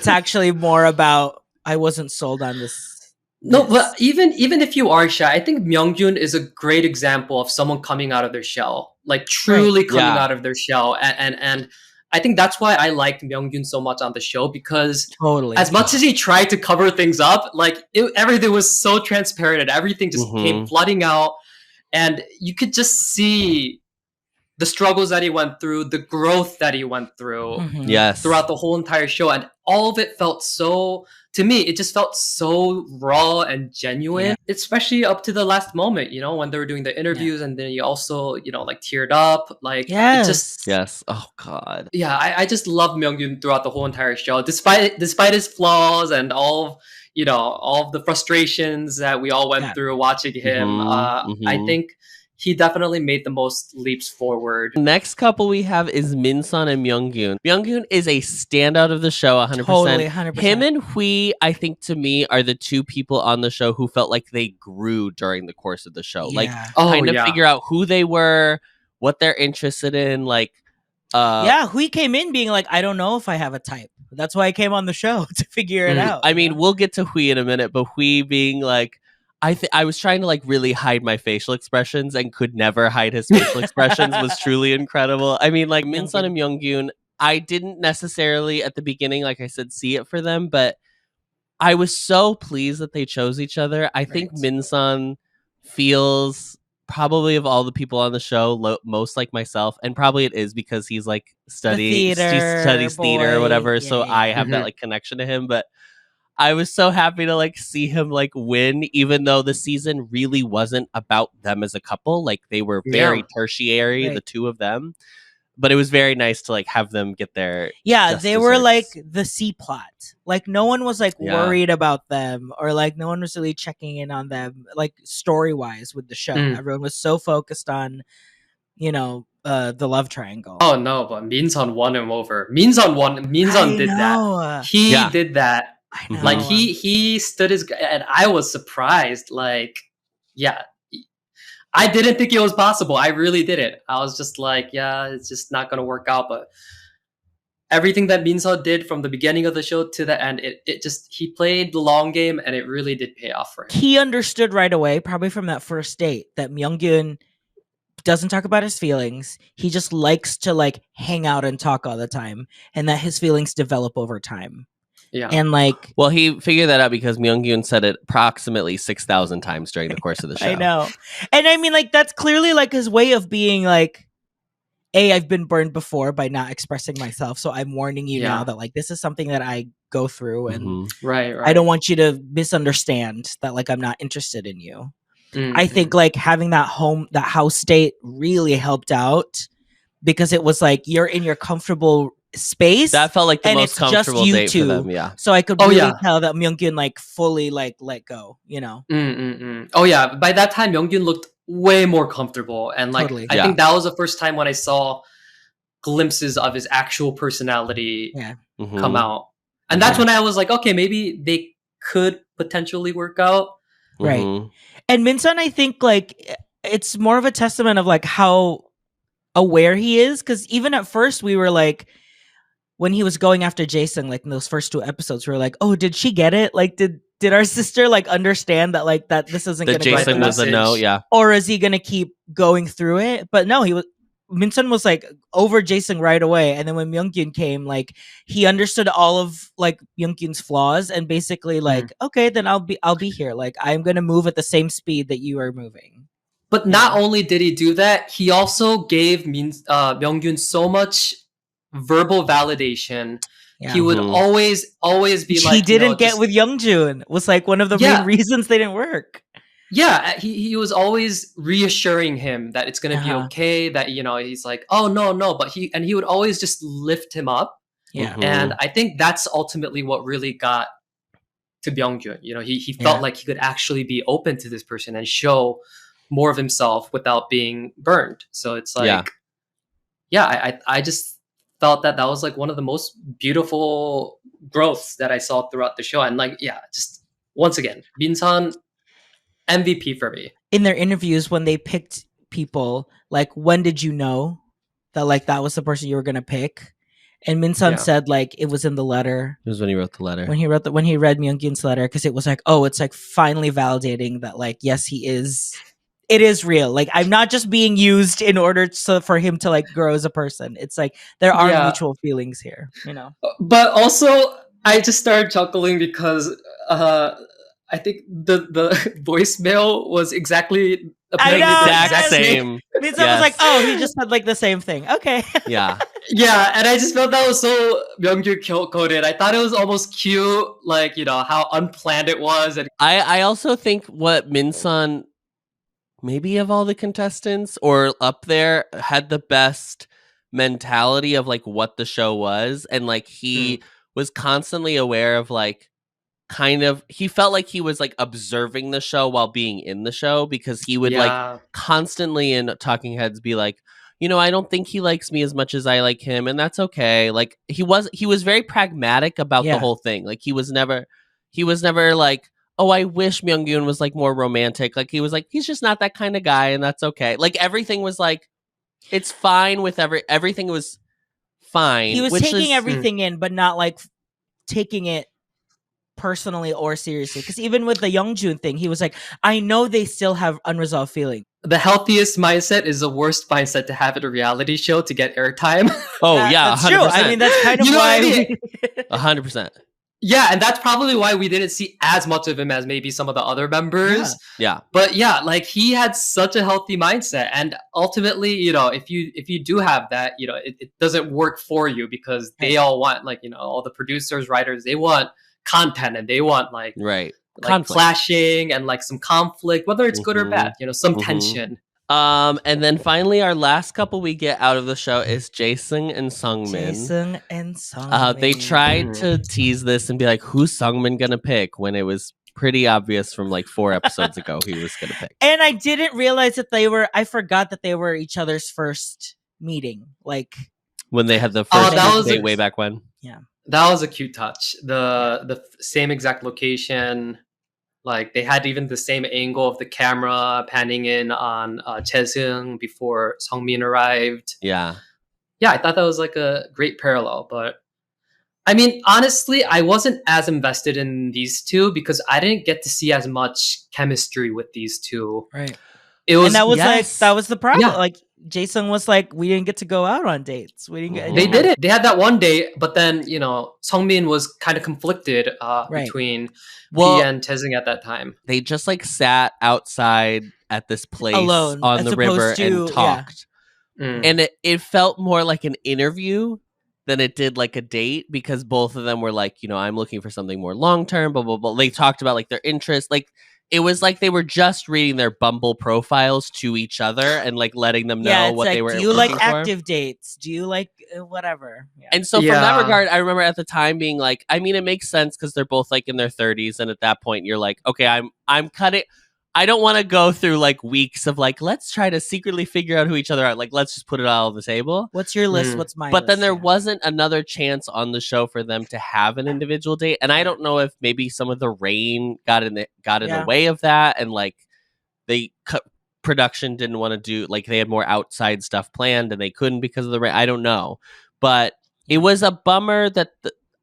actually more about I wasn't sold on this. No, but even if you are shy, I think Myungjun is a great example of someone coming out of their shell, like truly coming out of their shell, and I think that's why I liked Myungjun so much on the show, because as much as he tried to cover things up, like everything was so transparent and everything just came flooding out, and you could just see the struggles that he went through, the growth that he went through, throughout the whole entire show, and all of it felt so. To me, it just felt so raw and genuine, especially up to the last moment, you know, when they were doing the interviews and then you also, you know, like teared up. Like, it just... Yes. Oh, God. Yeah, I just love Myungjun throughout the whole entire show, despite his flaws and all of the frustrations that we all went through watching him. I think he definitely made the most leaps forward. Next couple we have is Minsun and Myungjun. Myungjun is a standout of the show, 100%. Totally, 100%. Him and Hui, I think, to me, are the two people on the show who felt like they grew during the course of the show. Like, figure out who they were, what they're interested in. Like, Hui came in being like, I don't know if I have a type. That's why I came on the show, to figure it out. I mean, we'll get to Hui in a minute, but Hui being like, I was trying to like really hide my facial expressions and could never hide his facial expressions was truly incredible. I mean, like Minsun and Myungjun, I didn't necessarily at the beginning, like I said, see it for them, but I was so pleased that they chose each other. I think Minsun feels probably of all the people on the show most like myself, and probably it is because he's like studies theater or whatever. So I have that like connection to him, but I was so happy to like see him like win, even though the season really wasn't about them as a couple. Like they were very tertiary, the two of them. But it was very nice to like have them get their they were like the C plot. Like no one was like worried about them, or like no one was really checking in on them, like story wise with the show. Everyone was so focused on, the love triangle. Oh no, but Minsun won him over. Minsun did that. He did that. I know. Like he stood his, and I was surprised. Like, I didn't think it was possible. I really didn't. I was just like, it's just not gonna work out. But everything that Minsun did from the beginning of the show to the end, he played the long game, and it really did pay off for him. He understood right away, probably from that first date, that Myungjun doesn't talk about his feelings. He just likes to like hang out and talk all the time, and that his feelings develop over time. Yeah. And like, well, he figured that out because Myungjun said it approximately 6,000 times during the course of the show. I know. And I mean, like, that's clearly like his way of being like, I've been burned before by not expressing myself. So I'm warning you now that like, this is something that I go through, and right. I don't want you to misunderstand that like, I'm not interested in you. I think like having that house date really helped out, because it was like, you're in your comfortable space. That felt like the and most it's just comfortable you date two. for them. Yeah. So I could Oh, really yeah. tell that Myungkyun like fully like let go, you know. Oh yeah, by that time Myungkyun looked way more comfortable, and like Totally. I Yeah. think that was the first time when I saw glimpses of his actual personality Yeah. come Mhm. out. And that's Mhm. when I was like, okay, maybe they could potentially work out. Right. Mhm. And Minsun, I think like it's more of a testament of like how aware he is, because even at first we were like, when he was going after Jason, like in those first 2 episodes, we were like, oh, did she get it? Like, did our sister like understand that like that this isn't That gonna go Jason through? was a no. message. Yeah. Or is he gonna keep going through it? But no, Minsun was like over Jason right away, and then when Myungkyun came, like he understood all of like Myungkyun's flaws, and basically like, okay, then I'll be here. Like I'm gonna move at the same speed that you are moving. But not only did he do that, he also gave Myungkyun so much verbal validation. Yeah. He would Mhm. always be Which like, he didn't get just, with Youngjun, was like one of the main Yeah. reasons they didn't work. yeah, he was always reassuring him that it's gonna be Uh-huh. okay, that he's like, oh no, but he would always just lift him up. Yeah. Mhm. And I think that's ultimately what really got to Byung-gyun. He Yeah. felt like he could actually be open to this person and show more of himself without being burned. So it's like, I just felt that was like one of the most beautiful growths that I saw throughout the show. And like, just once again, Bin-san, MVP for me. In their interviews, when they picked people, like, when did you know that like that was the person you were gonna pick? And Minsun Yeah. said like it was in the letter. It was when he wrote the letter. When he read Myungkyun's letter, because it was like, oh, it's like finally validating that like, yes, he is. It is real. Like I'm not just being used in order for him to like grow as a person. It's like there are Yeah. mutual feelings here, you know. But also, I just started chuckling because I think the voicemail was exactly apparently know, the Exact exact same. same. Minsun was like, oh, he just said like the same thing. Okay. Yeah. Yeah, and I just felt that was so Myungkyun coded. I thought it was almost cute, like how unplanned it was, and I also think what Minsun, maybe of all the contestants or up there, had the best mentality of like what the show was, and like he was constantly aware of like he felt like he was like observing the show while being in the show, because he would like constantly in Talking Heads be like, I don't think he likes me as much as I like him, and that's okay. Like he was very pragmatic about the whole thing. Like he was never like, oh, I wish Myungkyun was like more romantic. Like he was like, he's just not that kind of guy, and that's okay. Like everything was like, it's fine with everything was fine. He was taking everything in, but not like taking it personally or seriously. Because even with the Youngjun thing, he was like, I know they still have unresolved feelings. the healthiest mindset is the worst mindset to have at a reality show to get airtime. Oh yeah, 100%. That's true. I mean, that's kind of why 100%. Yeah, and that's probably why we didn't see as much of him as maybe some of the other members. Yeah. But yeah, like he had such a healthy mindset, and ultimately, if you do have that, it doesn't work for you, because they all want like all the producers, writers, they want content, and they want like clashing and like some conflict, whether it's good or bad, some tension. And then finally, our last couple we get out of the show is Jason and Sungmin. They tried to tease this and be like, who's Sungmin gonna pick, when it was pretty obvious from like 4 episodes ago he was gonna pick. And I didn't realize that I forgot that they were each other's first meeting. Like when they had the first date way back when. Yeah. That was a cute touch. The same exact location. Like they had even the same angle of the camera panning in on Chae-seung before Sungmin arrived. Yeah, I thought that was like a great parallel. But I mean, honestly, I wasn't as invested in these two because I didn't get to see as much chemistry with these two. Right. It was, and that was like that was the problem. Yeah. Like Jason was like, we didn't get to go out on dates. We didn't get. They did it. They had that one date, but then Sungmin was kind of conflicted between P and Chae-seung at that time. They just like sat outside at this place alone on the river and talked, and it felt more like an interview than it did like a date, because both of them were like, I'm looking for something more long term. Blah blah blah. They talked about like their interests. Like it was like they were just reading their Bumble profiles to each other and like letting them know Yeah, it's what like, they were do you like looking for. active dates? Do you like whatever? Yeah. And so from that Yeah. regard, I remember at the time being like, I mean, it makes sense because they're both like in their 30s, and at that point, you're like, okay, I'm cutting. I don't want to go through like weeks of like, let's try to secretly figure out who each other are. Like, let's just put it all on the table. What's your list? Mm. What's my But list? then there Yeah. wasn't another chance on the show for them to have an individual date, and I don't know if maybe some of the rain got in the Yeah. way of that, and like production didn't want to do, like, they had more outside stuff planned and they couldn't because of the rain. I don't know, but it was a bummer that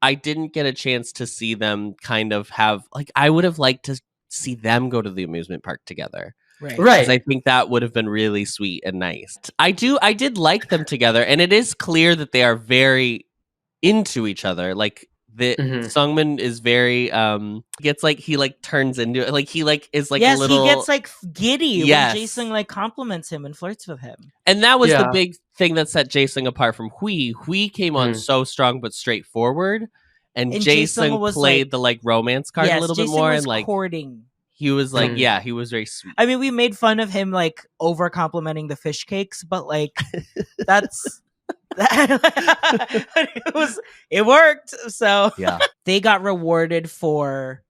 I didn't get a chance to see them kind of have, like, I would have liked to see them go to the amusement park together. Right. Because I think that would have been really sweet and nice. I did like them together, and it is clear that they are very into each other. Like the Sungmin is very gets like, he like turns into it, like he like is like yes, a little, he gets like giddy Yes. when Jason like compliments him and flirts with him. and that was the Yeah. big thing that set Jason apart from Hui. Hui came on so strong but straightforward, and Jason Jason was, played like- the like romance card yes, a little Jason bit more, was and like courting. he was like, Mm. yeah, he was very sweet. I mean, we made fun of him like over complimenting the fish cakes, but like that's it worked. So Yeah. they got rewarded for,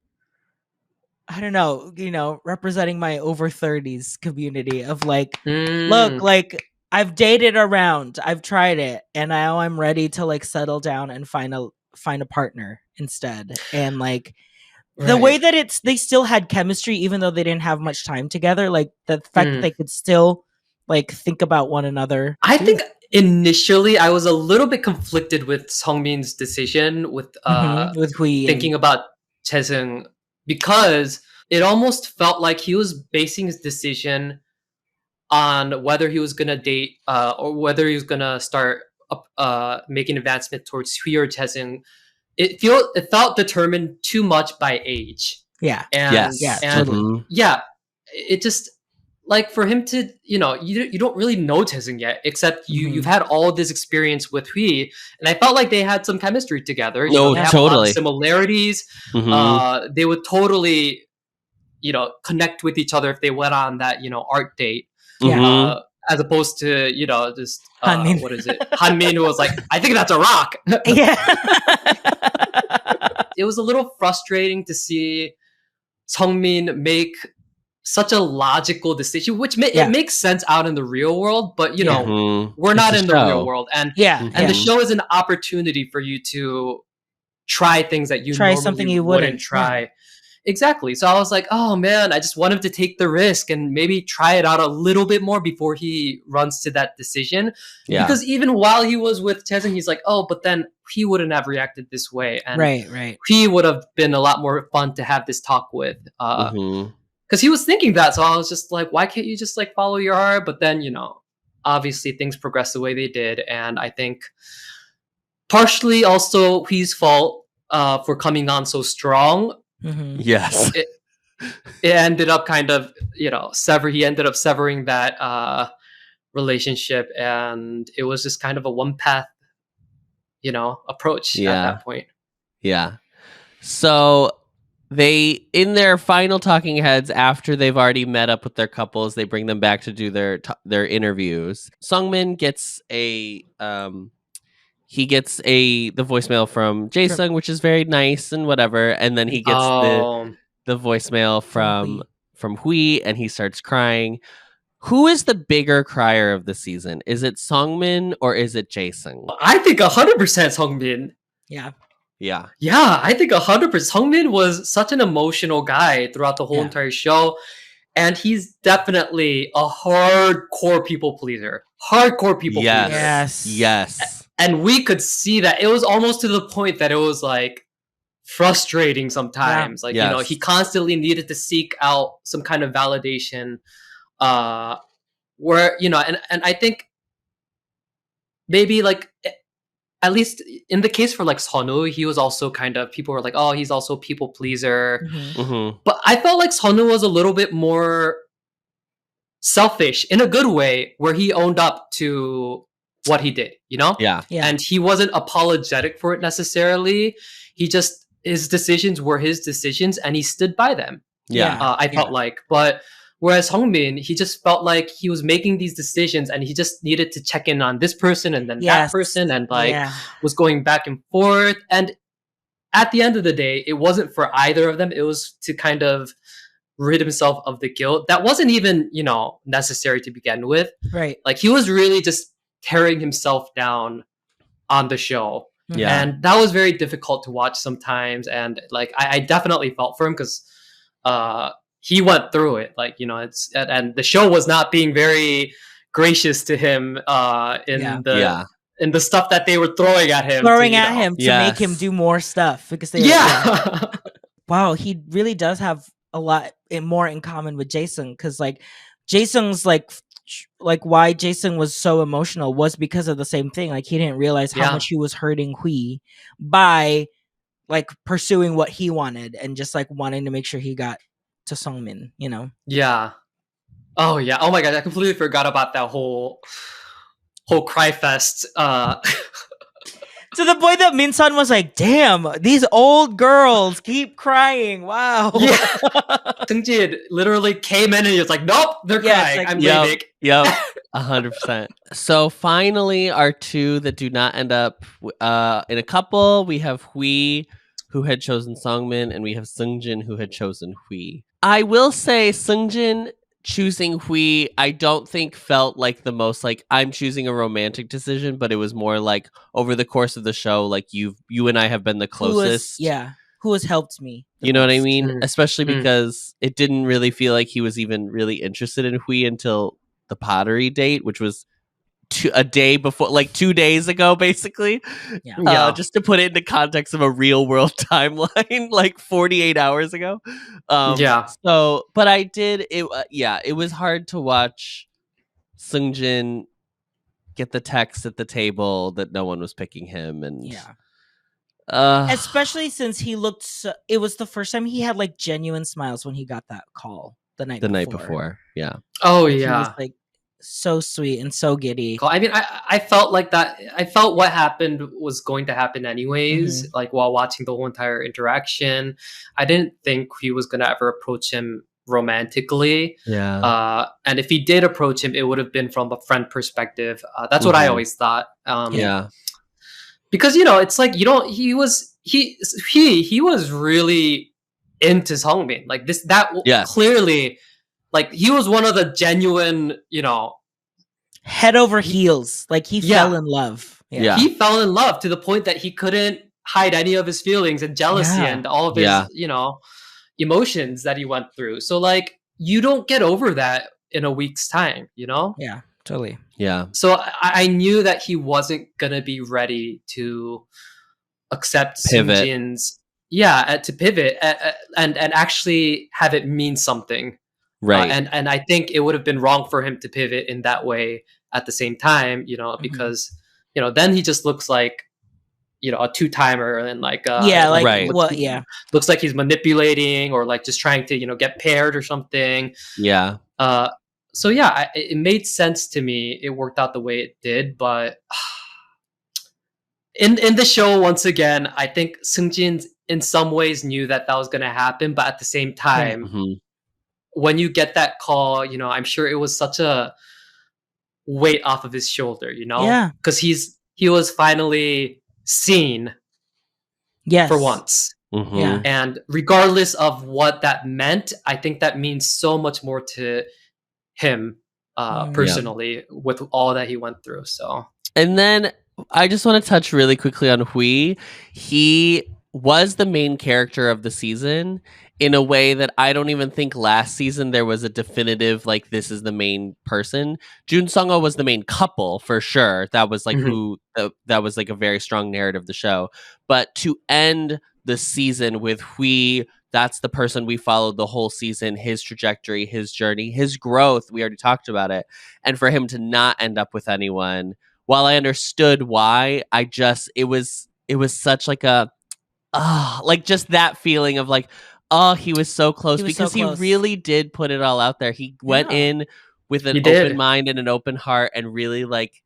I don't know, representing my over 30s community of like, look, like I've dated around, I've tried it, and now I'm ready to like settle down and find a partner instead. And like the way that they still had chemistry, even though they didn't have much time together, like the fact that they could still like think about one another. I think initially I was a little bit conflicted with Sungmin's decision with Hui thinking about Chaeseung, because it almost felt like he was basing his decision on whether he was gonna date or whether he was gonna start making advancement towards Hui or Chaeseung. It felt determined too much by age. Yeah. And, Yes. Yeah, and totally. yeah, it just, like, for him to, you don't really know Chaeseung yet, except you've had all this experience with Hui, and I felt like they had some chemistry together. No, they have a lot totally. of similarities. They would totally, connect with each other if they went on that, art date. Yeah. As opposed to, just Hanmin. what is it? Hanmin, who was like, I think that's a rock. Yeah. It was a little frustrating to see Sungmin make such a logical decision, which it makes sense out in the real world, but we're not in the real world, and the show is an opportunity for you to try things that you try normally something you wouldn't try. Yeah. Exactly. So I was like, oh man, I just want him to take the risk and maybe try it out a little bit more before he runs to that decision. Yeah. Because even while he was with Chaeseung, he's like, oh, but then he wouldn't have reacted this way. And right. he would have been a lot more fun to have this talk with. Because he was thinking that. So I was just like, why can't you just like follow your heart? But then, obviously things progressed the way they did. And I think partially also Hui's fault for coming on so strong. Yes. It ended up kind of, he ended up severing that relationship, and it was just kind of a one path, approach at that point. Yeah. So they, in their final talking heads, after they've already met up with their couples, they bring them back to do their interviews. Sungmin gets the voicemail from Jaesung, which is very nice and whatever, and then he gets the voicemail from Hui, and he starts crying. Who is the bigger crier of the season? Is it Sungmin or is it Jaesung? I think 100% Sungmin. Yeah. Yeah, I think 100%. Sungmin was such an emotional guy throughout the whole entire show, and he's definitely a hardcore people pleaser. Yes. And we could see that. It was almost to the point that it was like frustrating sometimes. Like, he constantly needed to seek out some kind of validation. Where, and I think maybe like, at least in the case for like Sonu, he was also kind of, people were like, oh, he's also a people pleaser. But I felt like Sonu was a little bit more selfish in a good way, where he owned up to what he did, Yeah. And he wasn't apologetic for it necessarily. He just, his decisions were his decisions, and he stood by them. Yeah. I felt like. But whereas Hongmin, he just felt like he was making these decisions and he just needed to check in on this person and then that Yes. person and like Yeah. was going back and forth. And at the end of the day, it wasn't for either of them. It was to kind of rid himself of the guilt that wasn't even, necessary to begin with. Right. Like he was really just tearing himself down on the show. Yeah. And that was very difficult to watch sometimes. And like I definitely felt for him because he went through it. Like, and the show was not being very gracious to him in the stuff that they were throwing at him. To make him do more stuff because they wow, he really does have a lot more in common with Jason, because like Jason's like why Jason was so emotional was because of the same thing. Like he didn't realize how much he was hurting Hui by like pursuing what he wanted and just like wanting to make sure he got to Sungmin, Yeah. Oh yeah. Oh my god, I completely forgot about that whole cry fest. To the point that Minsun was like, damn, these old girls keep crying. Wow. Yeah. Seungjin literally came in and he was like, nope, they're crying. Like, I'm leaving. Yep. 100%. So finally, our two that do not end up in a couple, we have Hui, who had chosen Sungmin, and we have Seungjin, who had chosen Hui. I will say Seungjin choosing Hui, I don't think felt like the most like I'm choosing a romantic decision, but it was more like over the course of the show, like you and I have been the closest. Who has helped me? You know what I mean? Mm. Especially because it didn't really feel like he was even really interested in Hui until the pottery date, which was a day before, like 2 days ago, basically. Just to put it into context of a real world timeline, like 48 hours ago. So, but I did it. It was hard to watch Seungjin get the text at the table that no one was picking him, and especially since he looked. It was the first time he had like genuine smiles when he got that call the night before. Yeah. Oh like, yeah. He was like so sweet and so giddy. I mean, I felt like that. I felt what happened was going to happen anyways. Mm-hmm. Like while watching the whole entire interaction, I didn't think he was gonna ever approach him romantically. Yeah. And if he did approach him, it would have been from a friend perspective. That's what I always thought. Because it's like he was really into Sungmin. Like clearly. Like he was one of the genuine, head over heels. Like he fell in love. Yeah. He fell in love to the point that he couldn't hide any of his feelings and jealousy and all of his, emotions that he went through. So like you don't get over that in a week's time, Yeah, totally. Yeah. So I knew that he wasn't gonna be ready to accept Seungjin's to pivot and actually have it mean something. Right. And I think it would have been wrong for him to pivot in that way at the same time, because, then he just looks like, a two-timer and like, looks like he's manipulating or like just trying to, get paired or something. Yeah. So it made sense to me. It worked out the way it did, but in the show, once again, I think Seungjin in some ways knew that was going to happen, but at the same time, when you get that call, I'm sure it was such a weight off of his shoulder, because he was finally seen for once. And regardless of what that meant, I think that means so much more to him personally with all that he went through. So, and then I just want to touch really quickly on Hui. He was the main character of the season in a way that I don't even think last season there was a definitive, like, this is the main person. Jun Sung-ho was the main couple for sure. That was like that was like a very strong narrative of the show. But to end the season with Hui, that's the person we followed the whole season, his trajectory, his journey, his growth. We already talked about it. And for him to not end up with anyone, while I understood why, it was such like a, like just that feeling of like, oh, he was so close because he really did put it all out there. He went in with an open mind and an open heart and really like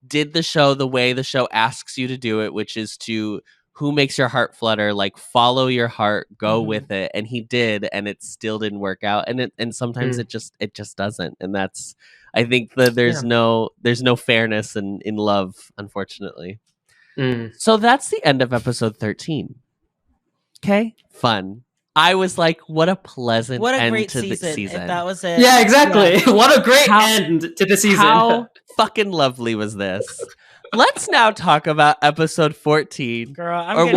did the show the way the show asks you to do it, which is to who makes your heart flutter, like follow your heart, go Mhm. with it. And he did, and it still didn't work out. And sometimes it just doesn't. And that's, I think that there's no fairness in love, unfortunately. So that's the end of episode 13. Okay, fun. I was like, what a pleasant What a end great to the season. season. If that was it. Yeah, exactly. What a great end to the season. How fucking lovely was this? Let's now talk about episode 14. Girl,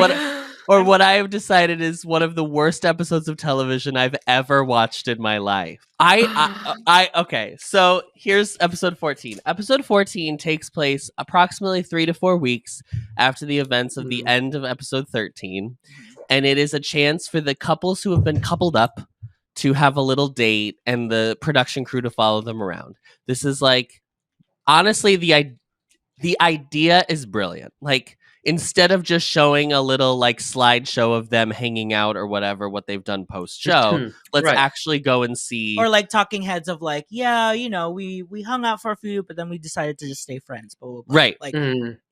what I have decided is one of the worst episodes of television I've ever watched in my life. Okay, so here's episode 14. Episode 14 takes place approximately 3 to 4 weeks after the events of the end of episode 13. And it is a chance for the couples who have been coupled up to have a little date and the production crew to follow them around. This is like, honestly, the idea is brilliant. Like, instead of just showing a little like slideshow of them hanging out or whatever, what they've done post show, let's actually go and see. Or like talking heads of like, yeah, you know, we hung out for a few, but then we decided to just stay friends. Blah, blah, blah. Right. Like,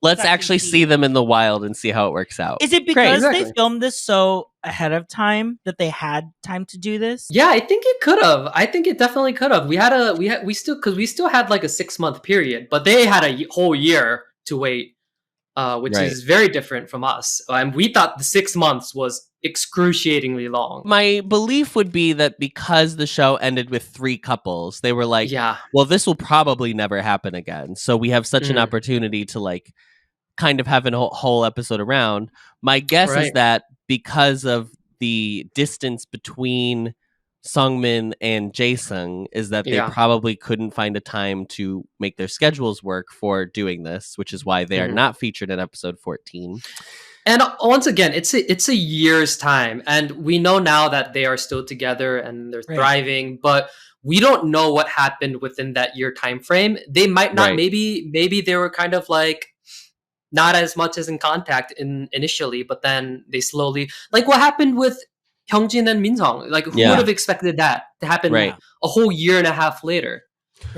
let's actually see them in the wild and see how it works out. Is it because they filmed this so ahead of time that they had time to do this? Yeah, I think it could have. I think it definitely could have. We still had like a 6-month period, but they had a whole year to wait. Which is very different from us. And we thought the 6 months was excruciatingly long. My belief would be that because the show ended with 3 couples, they were like, well, this will probably never happen again. So we have such an opportunity to like kind of have a whole episode around. My guess is that because of the distance between Sungmin and Jaesung is that they probably couldn't find a time to make their schedules work for doing this, which is why they are not featured in episode 14. And once again, it's a year's time, and we know now that they are still together and they're thriving, but we don't know what happened within that year time frame. They might not. Maybe they were kind of like not as much as in contact initially, but then they slowly, like what happened with Hyungjin and Minseong. Like, who would have expected that to happen a whole year and a half later?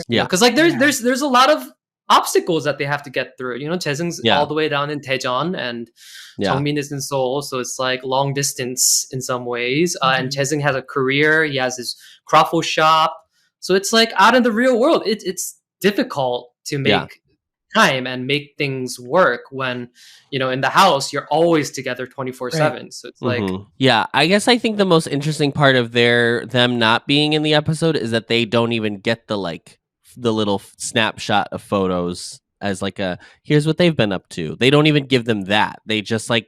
Yeah, because like there's a lot of obstacles that they have to get through. You know, Jaesung's all the way down in Daejeon, and Jungmin is in Seoul, so it's like long distance in some ways. And Jaesung has a career; he has his croffle shop, so it's like out in the real world. It's difficult to make time and make things work when, you know, in the house you're always together 24/7. So it's like I guess I think the most interesting part of them not being in the episode is that they don't even get the little snapshot of photos as like a here's what they've been up to. They don't even give them that. They just like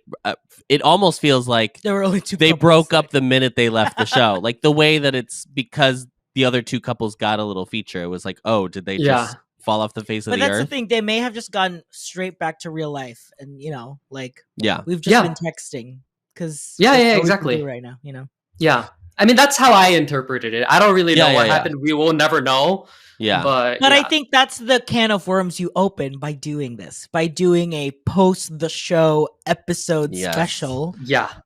it almost feels like there were only 2 they broke up the minute they left the show. Like the way that it's because the other 2 couples got a little feature. It was like, oh, did they just fall off the face of the earth? But that's the thing. They may have just gone straight back to real life, and you know, like we've just been texting because exactly right now, you know. Yeah, I mean that's how I interpreted it. I don't really know what happened. We will never know. Yeah, but I think that's the can of worms you open by doing this, by doing a post the show episode special.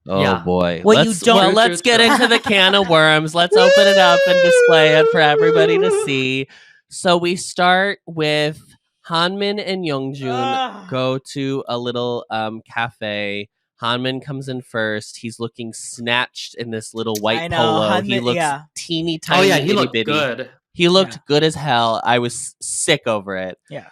Boy. Let's get into the can of worms. Let's open it up and display it for everybody to see. So we start with Hanmin and Youngjun go to a little cafe. Hanmin comes in first. He's looking snatched in this little white polo. He looks teeny tiny. He looked bitty. good. He looked good as hell. I was sick over it. Yeah.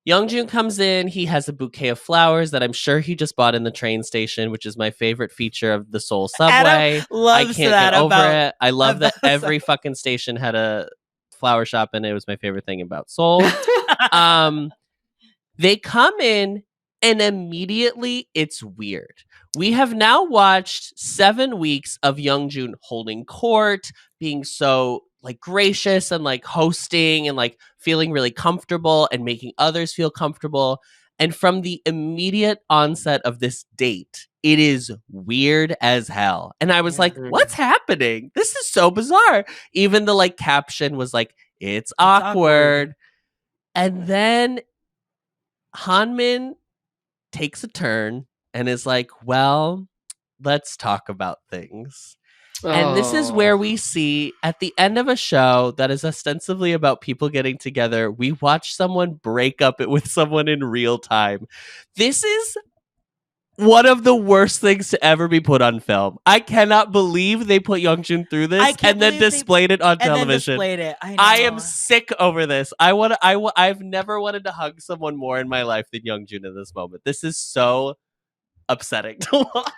Youngjun comes in. He has a bouquet of flowers that I'm sure he just bought in the train station, which is my favorite feature of the Seoul subway. I can't get over it. I love that every fucking station had a flower shop and it was my favorite thing about Seoul. They come in and immediately it's weird. We have now watched 7 weeks of Youngjun holding court, being so like gracious and like hosting and like feeling really comfortable and making others feel comfortable. And from the immediate onset of this date, it is weird as hell. And I was like, what's happening? This is so bizarre. Even the like caption was like, it's awkward. And then Hanmin takes a turn and is like, well, let's talk about things. And this is where we see at the end of a show that is ostensibly about people getting together, we watch someone break up with someone in real time. This is one of the worst things to ever be put on film. I cannot believe they put Youngjun through this and then displayed it on television. I am sick over this. I've never wanted to hug someone more in my life than Youngjun in this moment. This is so upsetting to watch.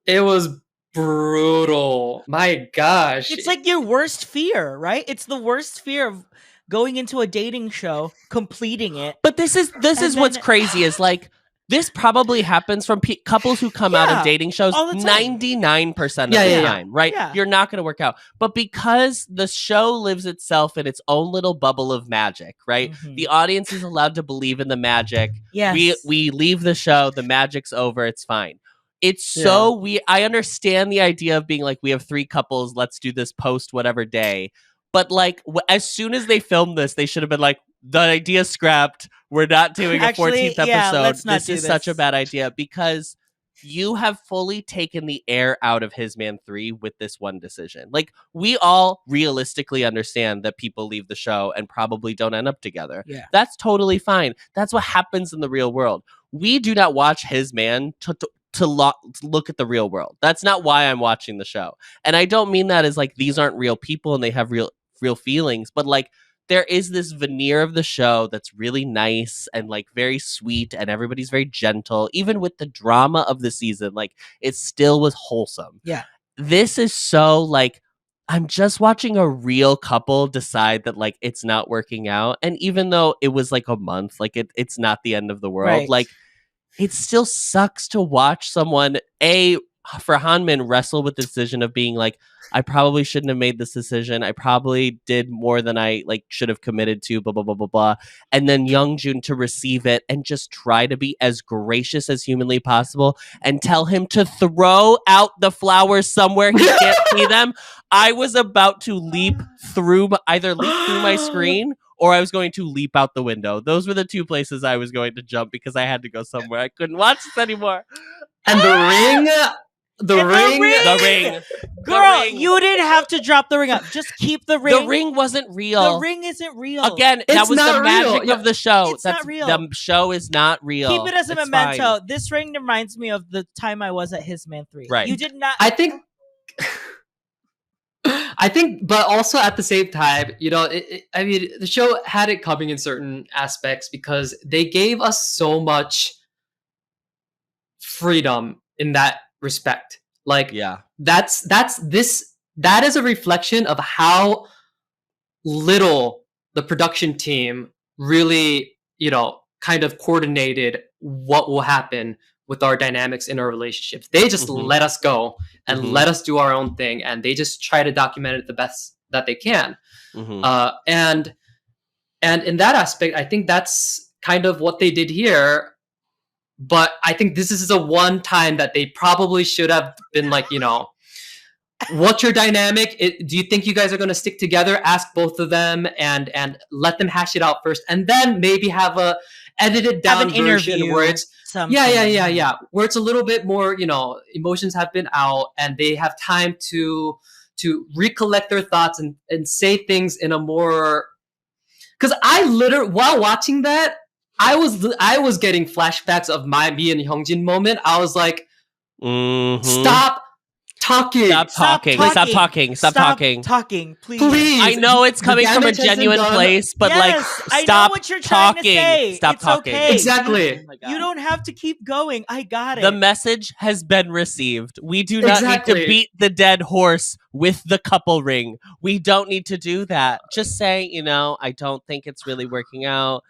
It was brutal. My gosh. It's like your worst fear, right? It's the worst fear of going into a dating show, completing it. But this is what's crazy is like this probably happens from couples who come out of dating shows 99% of the time, right? Yeah. You're not going to work out. But because the show lives itself in its own little bubble of magic, right? Mhm. The audience is allowed to believe in the magic. Yes. We leave the show, the magic's over, it's fine. It's so I understand the idea of being like, we have 3 couples, let's do this post whatever day. But like, as soon as they filmed this, they should have been like, the idea scrapped. We're not doing a 14th episode. This is such a bad idea because you have fully taken the air out of His Man 3 with this one decision. Like, we all realistically understand that people leave the show and probably don't end up together. Yeah. That's totally fine. That's what happens in the real world. We do not watch His Man to look at the real world. That's not why I'm watching the show. And I don't mean that as like these aren't real people and they have real feelings, but like there is this veneer of the show that's really nice and like very sweet and everybody's very gentle. Even with the drama of the season, like it still was wholesome. Yeah. This is so like I'm just watching a real couple decide that like it's not working out. And even though it was like a month, like it's not the end of the world. Right. Like it still sucks to watch someone, for Hanmin, wrestle with the decision of being like, I probably shouldn't have made this decision. I probably did more than I like should have committed to, blah, blah, blah, blah, blah. And then Youngjun to receive it and just try to be as gracious as humanly possible and tell him to throw out the flowers somewhere he can't see them. I was about to leap through my screen or I was going to leap out the window. Those were the 2 places I was going to jump because I had to go somewhere. I couldn't watch this anymore. And the ring. Girl, you didn't have to drop the ring up. Just keep the ring. The ring wasn't real. The ring isn't real. Again, that was the magic of the show. It's not real. The show is not real. Keep it as a It's memento. fine. This ring reminds me of the time I was at His Man 3. Right. You did not. I think, but also at the same time, you know, I mean, the show had it coming in certain aspects because they gave us so much freedom in that respect. Like, that is a reflection of how little the production team really, you know, kind of coordinated what will happen with our dynamics in our relationships. They just let us go and let us do our own thing, and they just try to document it the best that they can. And in that aspect, I think that's kind of what they did here. But I think this is a one time that they probably should have been like, you know, what's your dynamic? Do you think you guys are going to stick together? Ask both of them and let them hash it out first, and then maybe have a edited down version where it's where it's a little bit more, you know, emotions have been out and they have time to recollect their thoughts and say things in a more. Because I literally, while watching that, I was getting flashbacks of me and Hyungjin moment. I was like, stop talking. Stop talking, please. I know it's coming from a genuine place, but like, stop I know what you're trying to say. Stop talking. Okay. Exactly. You don't have to keep going. I got it. The message has been received. We do not need to beat the dead horse with the couple ring. We don't need to do that. Just say, you know, I don't think it's really working out.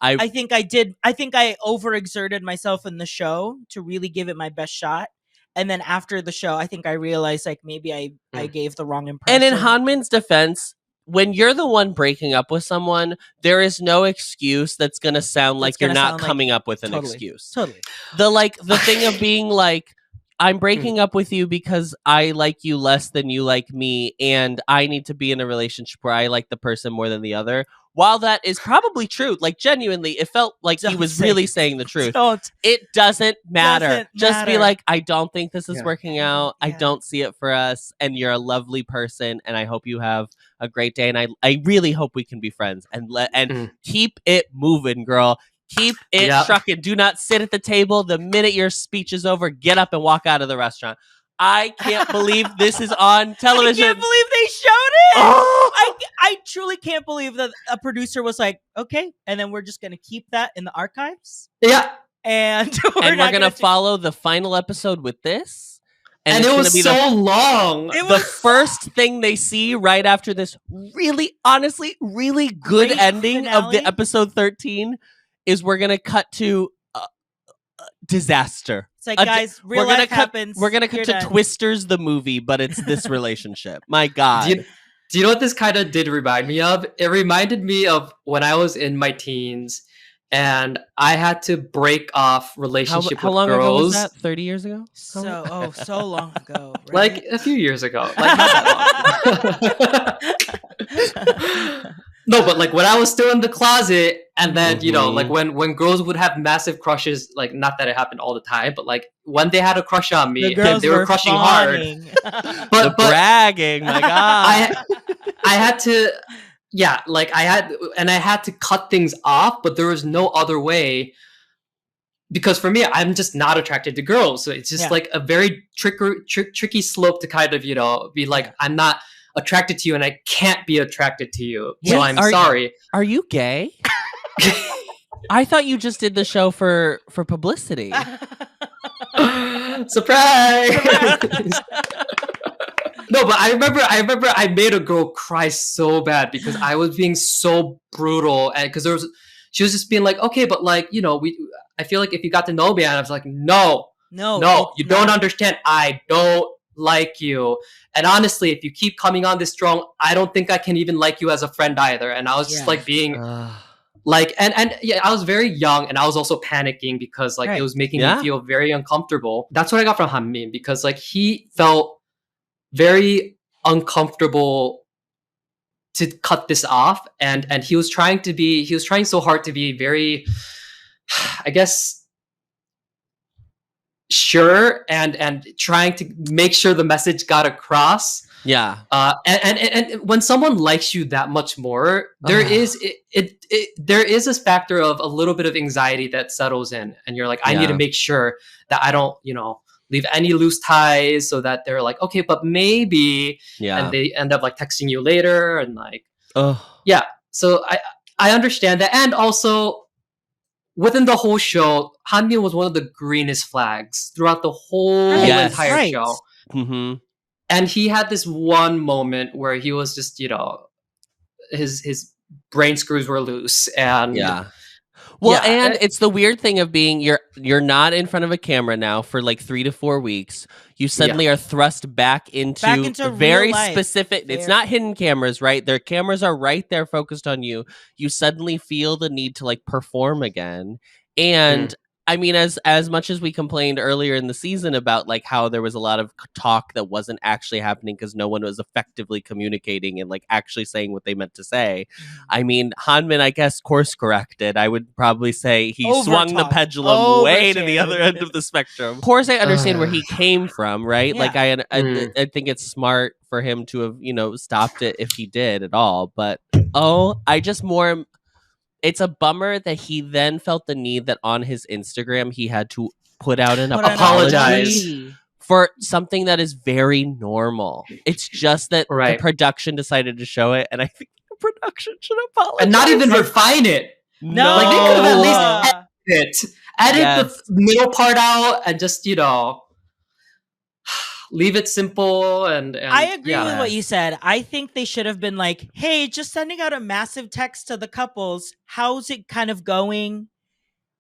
I think I did. I think I overexerted myself in the show to really give it my best shot. And then after the show, I think I realized like maybe I gave the wrong impression. And in Hanmin's defense, when you're the one breaking up with someone, there is no excuse that's going to sound like you're not coming up with an excuse. Totally. The thing of being like, I'm breaking up with you because I like you less than you like me, and I need to be in a relationship where I like the person more than the other. While that is probably true, like genuinely, it felt like he was really saying the truth. It doesn't matter. Just be like, I don't think this is working out. I don't see it for us, and you're a lovely person, and I hope you have a great day, and I really hope we can be friends, and keep it moving, girl. Keep it trucking. Do not sit at the table. The minute your speech is over, get up and walk out of the restaurant. I can't believe this is on television. I can't believe they showed it. Oh! I truly can't believe that a producer was like, okay, and then we're just going to keep that in the archives. Yeah. And we're going to follow the final episode with this. And it was so long. The first thing they see right after this really, honestly, really good ending of the episode 13 is we're going to cut to disaster. It's like, guys, real life happens. We're going to cut to Twisters the movie, but it's this relationship. My God. Do you know what this kind of did remind me of? It reminded me of when I was in my teens and I had to break off relationship with girls. How long ago was that? 30 years ago? So long ago. Right? Like a few years ago. Like not that long. No, but like when I was still in the closet and then, you know, like when girls would have massive crushes, like not that it happened all the time, but like when they had a crush on me, they were crushing hard. But bragging, my God. I had to... Yeah, like I had to cut things off, but there was no other way because for me, I'm just not attracted to girls. So it's just like a very tricky slope to kind of, you know, be like, I'm not attracted to you and I can't be attracted to you. So I'm sorry. Are you gay? I thought you just did the show for publicity. Surprise! No, but I remember I made a girl cry so bad because I was being so brutal, and because she was just being like, okay, but like, you know, I feel like if you got to know me, and I was like, no, you don't understand. I don't like you, and honestly, if you keep coming on this strong, I don't think I can even like you as a friend either. And I was just like being like, and yeah, I was very young, and I was also panicking because like it was making me feel very uncomfortable. That's what I got from Hanmin because like he felt very uncomfortable to cut this off, and he was trying so hard to be very, I guess, sure and trying to make sure the message got across. Yeah. And when someone likes you that much more, there is a factor of a little bit of anxiety that settles in, and you're like, I need to make sure that I don't, you know, leave any loose ties, so that they're like, okay, but maybe, and they end up like texting you later and like, so I understand that. And also within the whole show, Hanmin was one of the greenest flags throughout the whole entire show. Mm-hmm. And he had this one moment where he was just, you know, his brain screws were loose, and well, and it's the weird thing of being you're not in front of a camera now for like 3 to 4 weeks. You suddenly are thrust back into very specific. It's not hidden cameras, right? Their cameras are right there, focused on you. You suddenly feel the need to like perform again, and I mean, as much as we complained earlier in the season about like how there was a lot of talk that wasn't actually happening because no one was effectively communicating and like actually saying what they meant to say. I mean, Hanmin, I guess, course corrected. I would probably say he swung the pendulum way to the other end of the spectrum. Of course, I understand where he came from, right? Like I think it's smart for him to have, you know, stopped it if he did at all. But it's a bummer that he then felt the need that on his Instagram he had to put out an apology for something that is very normal. It's just that the production decided to show it, and I think the production should apologize. And not even refine it. No. Like, they could have at least edit the middle part out and just, you know, leave it simple. And I agree with what you said. I think they should have been like, hey, just sending out a massive text to the couples. How's it kind of going?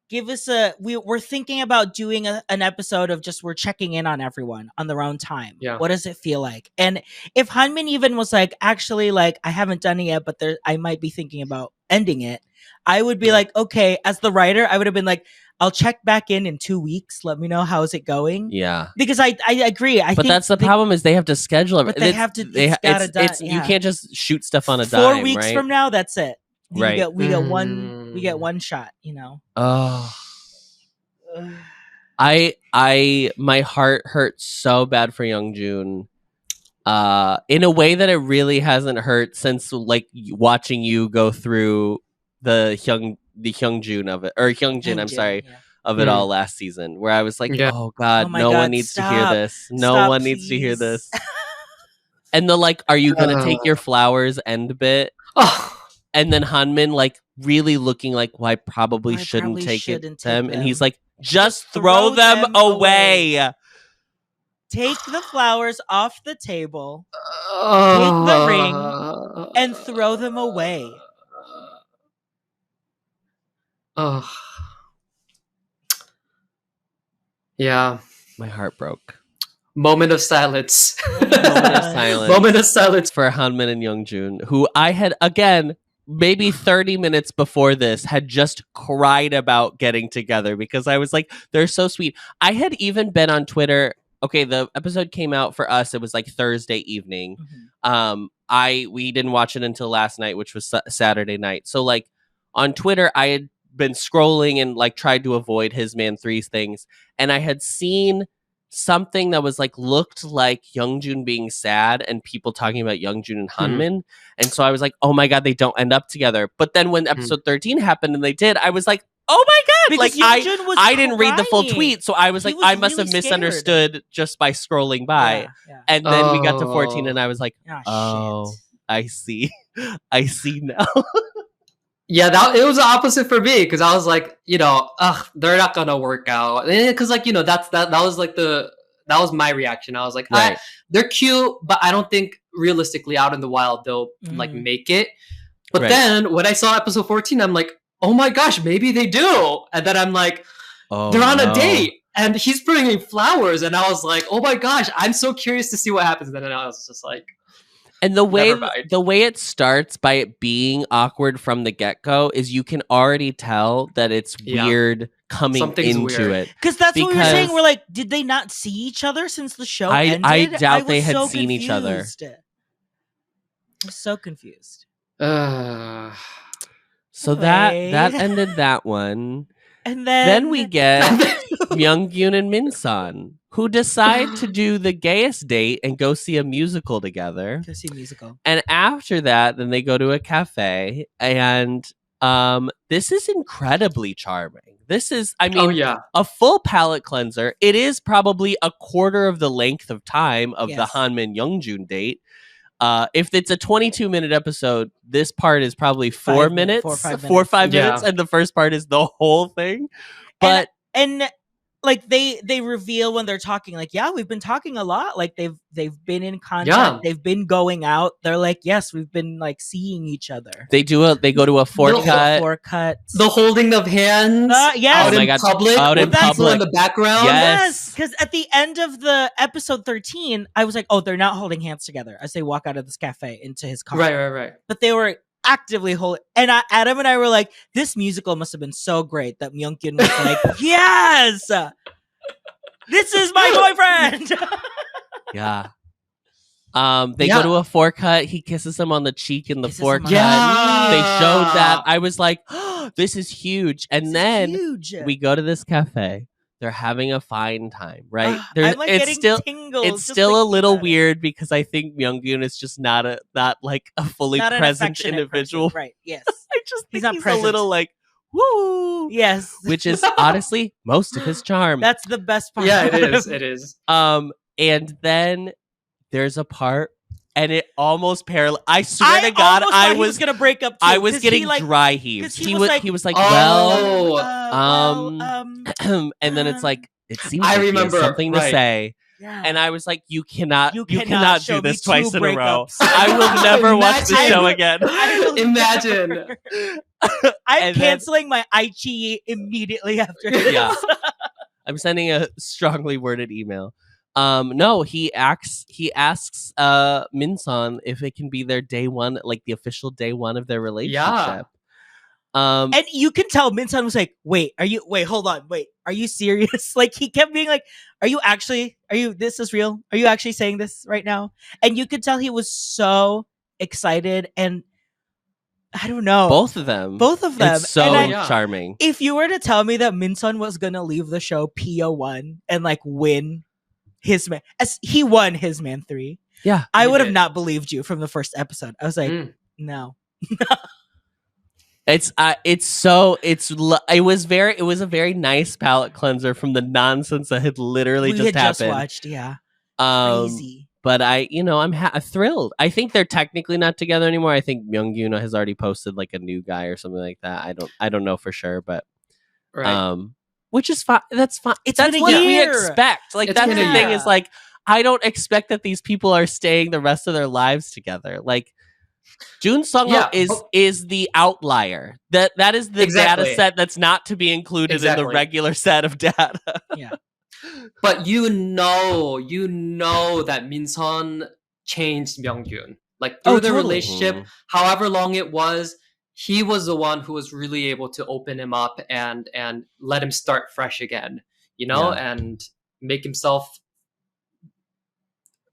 Give us we're thinking about doing an episode of just we're checking in on everyone on their own time. Yeah. What does it feel like? And if Hanmin even was like, actually, like, I haven't done it yet, but I might be thinking about ending it. I would be like, okay, as the writer, I would have been like, I'll check back in 2 weeks. Let me know how's it going. Yeah, because I agree. But that's the problem is they have to schedule it. They have to. You can't just shoot stuff on a dime. 4 weeks from now, that's it. We get one shot. You know. Oh. My heart hurts so bad for Youngjun. In a way that it really hasn't hurt since like watching you go through the the Hyungjun of it, or Hyungjin, I'm Hyunjin, sorry, yeah. of it all last season, where I was like, Yeah. oh God, Oh my no one God, needs to hear stop. this. No Stop, one needs to hear please. this. And the like, are you gonna take your flowers end bit? Oh, And then Hanmin like really looking like, well, I probably I shouldn't probably take shouldn't take them. And he's them. like, just throw throw them them away. Take the flowers off the table, take the ring, and throw them away. Oh. Yeah. My heart broke. Moment of silence. Moment of silence. Moment of silence. For Hanmin and Youngjun, who I had, again, maybe 30 minutes before this, had just cried about getting together because I was like, they're so sweet. I had even been on Twitter. Okay, the episode came out for us. It was like Thursday evening. We didn't watch it until last night, which was Saturday night. So like on Twitter, I had been scrolling and like tried to avoid His Man 3's things, and I had seen something that was like looked like Youngjun being sad and people talking about Youngjun and Hanmin. And so I was like, oh my God, they don't end up together. But then when episode 13 happened and they did, I was like, oh my God, Because like Youngjun was I didn't read the full crying. tweet. So I was He like, was I must really have misunderstood just by scrolling by. Yeah. And then we got to 14 Oh. and I was like, oh, Shit. I see. I see now. Yeah, it was the opposite for me because I was like, they're not gonna work out because like that was like that was my reaction. I was like, Right. they're cute, but I don't think realistically out in the wild they'll like make it. But Right. then when I saw episode 14, I'm like, oh my gosh, maybe they do. And then I'm like, Oh, they're on no. a date and he's bringing flowers, and I was like, oh my gosh, I'm so curious to see what happens. And then I was just like. And the way Never mind. the way it starts by it being awkward from the get-go is you can already tell that it's weird coming Something's into weird. it. Because that's what we were saying. Because- We're like, did they not see each other since the show I ended? doubt they was had so seen each other. confused. I was so confused. So that Anyway. ended that one. And Then we get Myungkyun and Minsan, who decide to do the gayest date and go see a musical together. Go see a musical. And after that, then they go to a cafe, and this is incredibly charming. This is, I mean, a full palate cleanser. It is probably a quarter of the length of time of the Hanmin Youngjun date. If it's a 22-minute episode, this part is probably 4 minutes, 4 or 5 minutes, and the first part is the whole thing. But and like they reveal when they're talking, like, yeah, we've been talking a lot. Like they've been in contact, they've been going out. They're like, yes, we've been like seeing each other. They go to a forecut. The holding of hands. Yes. Out in public. Out in with people public in the background. Yes. Because at the end of the episode 13, I was like, oh, they're not holding hands together as they walk out of this cafe into his car. Right. But they were actively holding. And Adam and I were like, this musical must have been so great that Myungkyun was like, yes, this is my boyfriend. Yeah. They go to a forecut. He kisses him on the cheek in the forecut. Yeah. They showed that. I was like, oh, this is huge. And then we go to this cafe. They're having a fine time, right? I'm like it's getting still tingles. it's still a little weird because I think Myungkyun is just not like a fully Not an present affectionate individual. person. Right? Yes. I just think not he's present. a little like woo. Yes. Which is honestly most of his charm. That's the best part. Yeah, it is. It is. And then there's a part, and it almost parallel. I swear to God, I was gonna break up. Too, I was getting dry heaves. He was like, oh, and then it's like it seems I like he has remember, something to say. Yeah. And I was like, you cannot do show this me twice two in a row. breakups. I will never watch the Imagine. show again. Imagine. I'm And then- canceling my IQIYI immediately after this. Yeah. I'm sending a strongly worded email. No, he asks Minsan if it can be their day one, like the official day one of their relationship. And you can tell Minsan was like, hold on, are you serious? Like he kept being like, this is real? Are you actually saying this right now? And you could tell he was so excited, and I don't know. Both of them. It's so charming. If you were to tell me that Minsan was gonna leave the show PO1 and like win his man, as he won his man 3, yeah, I would have not believed you from the first episode. I was like, no. It was a very nice palate cleanser from the nonsense that had literally we just had happened. just watched, yeah. Um, Crazy. but I'm thrilled. I think they're technically not together anymore. I think Myungyoon has already posted like a new guy or something like that. I don't know for sure, but Right. which is fine. That's fine. It's That's been a what we year. expect. Like It's that's been the a thing year. is like I don't expect that these people are staying the rest of their lives together. Like Jun Sung-ho Yeah, is the outlier. That is the Exactly. data set that's not to be included in the Exactly. regular set of data. Yeah. But you know that Minsun changed Myungkyun. Like through their totally. relationship, however long it was, he was the one who was really able to open him up and let him start fresh again, you know, and make himself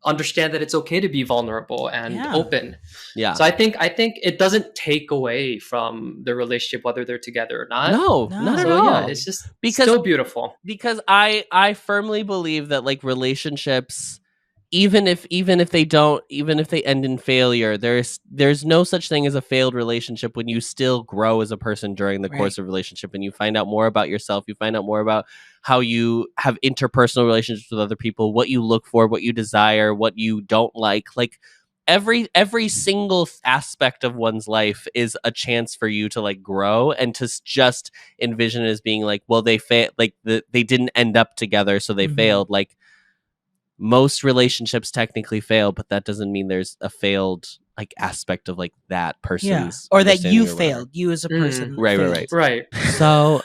understand that it's okay to be vulnerable and open. Yeah. So I think it doesn't take away from the relationship whether they're together or not. No, not at So all. yeah, it's just still beautiful. Because I firmly believe that like relationships, even if they end in failure, there's no such thing as a failed relationship when you still grow as a person during the course of relationship and you find out more about yourself, you find out more about how you have interpersonal relationships with other people, what you look for, what you desire, what you don't like every single aspect of one's life is a chance for you to like grow and to just envision it as being like, well, they they didn't end up together, so they failed. Like most relationships technically fail, but that doesn't mean there's a failed like aspect of like that person's or that you failed, you as a person. Right. So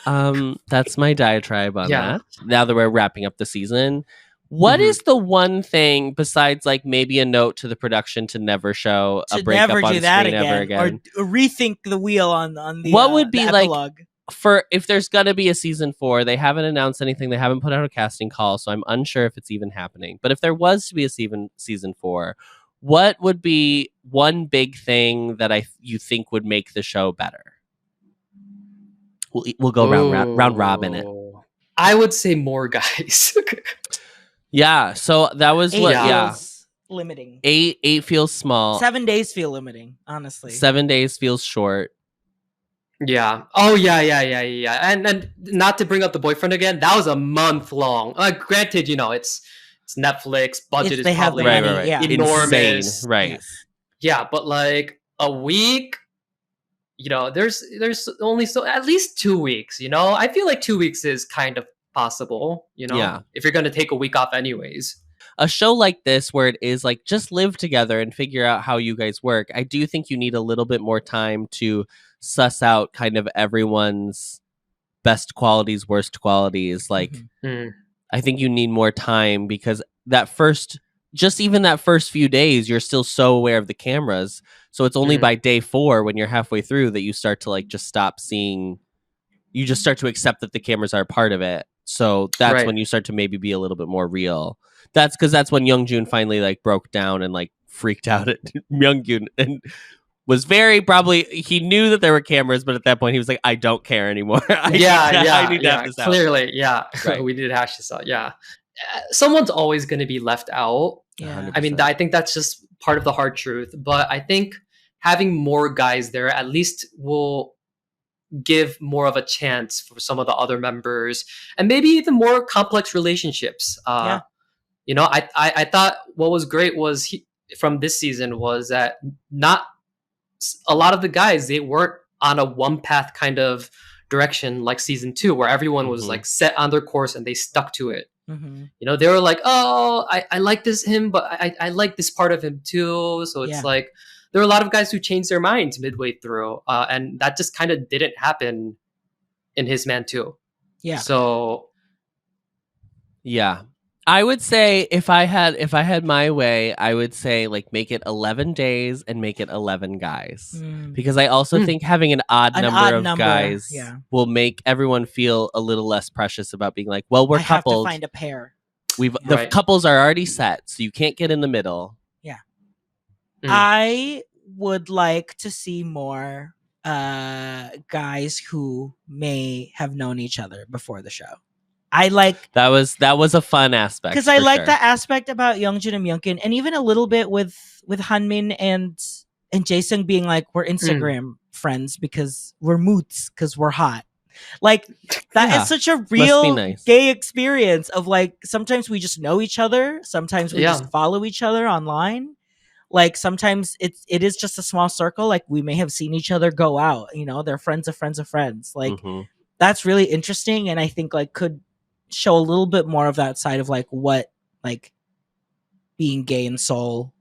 that's my diatribe on that. Now that we're wrapping up the season, what is the one thing besides like maybe a note to the production to never show a breakup on screen ever again, or rethink the wheel on the what would be the like epilogue? For if there's gonna be a season 4, they haven't announced anything, they haven't put out a casting call, so I'm unsure if it's even happening. But if there was to be a season 4, what would be one big thing that you think would make the show better? We'll go round robin it. I would say more guys. Yeah, so that was 8 what. feels limiting. 8 feels small. 7 days feel limiting. Honestly, 7 days feels short. Yeah. Oh yeah. And not to bring up the boyfriend again. That was a month long. Granted, you know it's Netflix. Budget is probably enormous. Insane. Right. Yes. Yeah, but like a week. You know, there's only at least 2 weeks. You know, I feel like 2 weeks is kind of possible. You know, if you're gonna take a week off anyways. A show like this where it is like just live together and figure out how you guys work, I do think you need a little bit more time to suss out kind of everyone's best qualities, worst qualities. Like I think you need more time because that first few days you're still so aware of the cameras, so it's only by day 4 when you're halfway through that you start to like just stop seeing, you just start to accept that the cameras are a part of it. So that's when you start to maybe be a little bit more real. That's because that's when Youngjun finally like broke down and like freaked out at Myungkyun and was he knew that there were cameras, but at that point he was like, I don't care anymore. I need to have this out. Clearly, we need to hash this out. Yeah, someone's always going to be left out. Yeah, I mean, I think that's just part of the hard truth. But I think having more guys there at least will give more of a chance for some of the other members and maybe even more complex relationships. You know, I thought what was great was from this season was that not a lot of the guys, they weren't on a one path kind of direction like season 2 where everyone was like set on their course and they stuck to it. You know, they were like, oh, I like him, but I like this part of him too. So it's like there are a lot of guys who changed their minds midway through, and that just kind of didn't happen in His Man 2. Yeah. So yeah, I would say if I had my way, I would say like make it 11 days and make it 11 guys. Because I also think having an odd number of guys will make everyone feel a little less precious about being like, well, we're coupled. Have to find a pair. The couples are already set, so you can't get in the middle. Yeah. I would like to see more guys who may have known each other before the show. I like that was a fun aspect because I like that aspect about Youngjun and Myungkyun, and even a little bit with Hanmin and Jaesung being like, we're Instagram friends because we're moots because we're hot. Like that Yeah, is such a must be real nice. gay experience of like sometimes we just know each other, sometimes we Yeah. just follow each other online. Like sometimes it is just a small circle. Like we may have seen each other go out, you know, they're friends of friends of friends. Like Mhm. that's really interesting, and I think like could show a little bit more of that side of like what like being gay in Seoul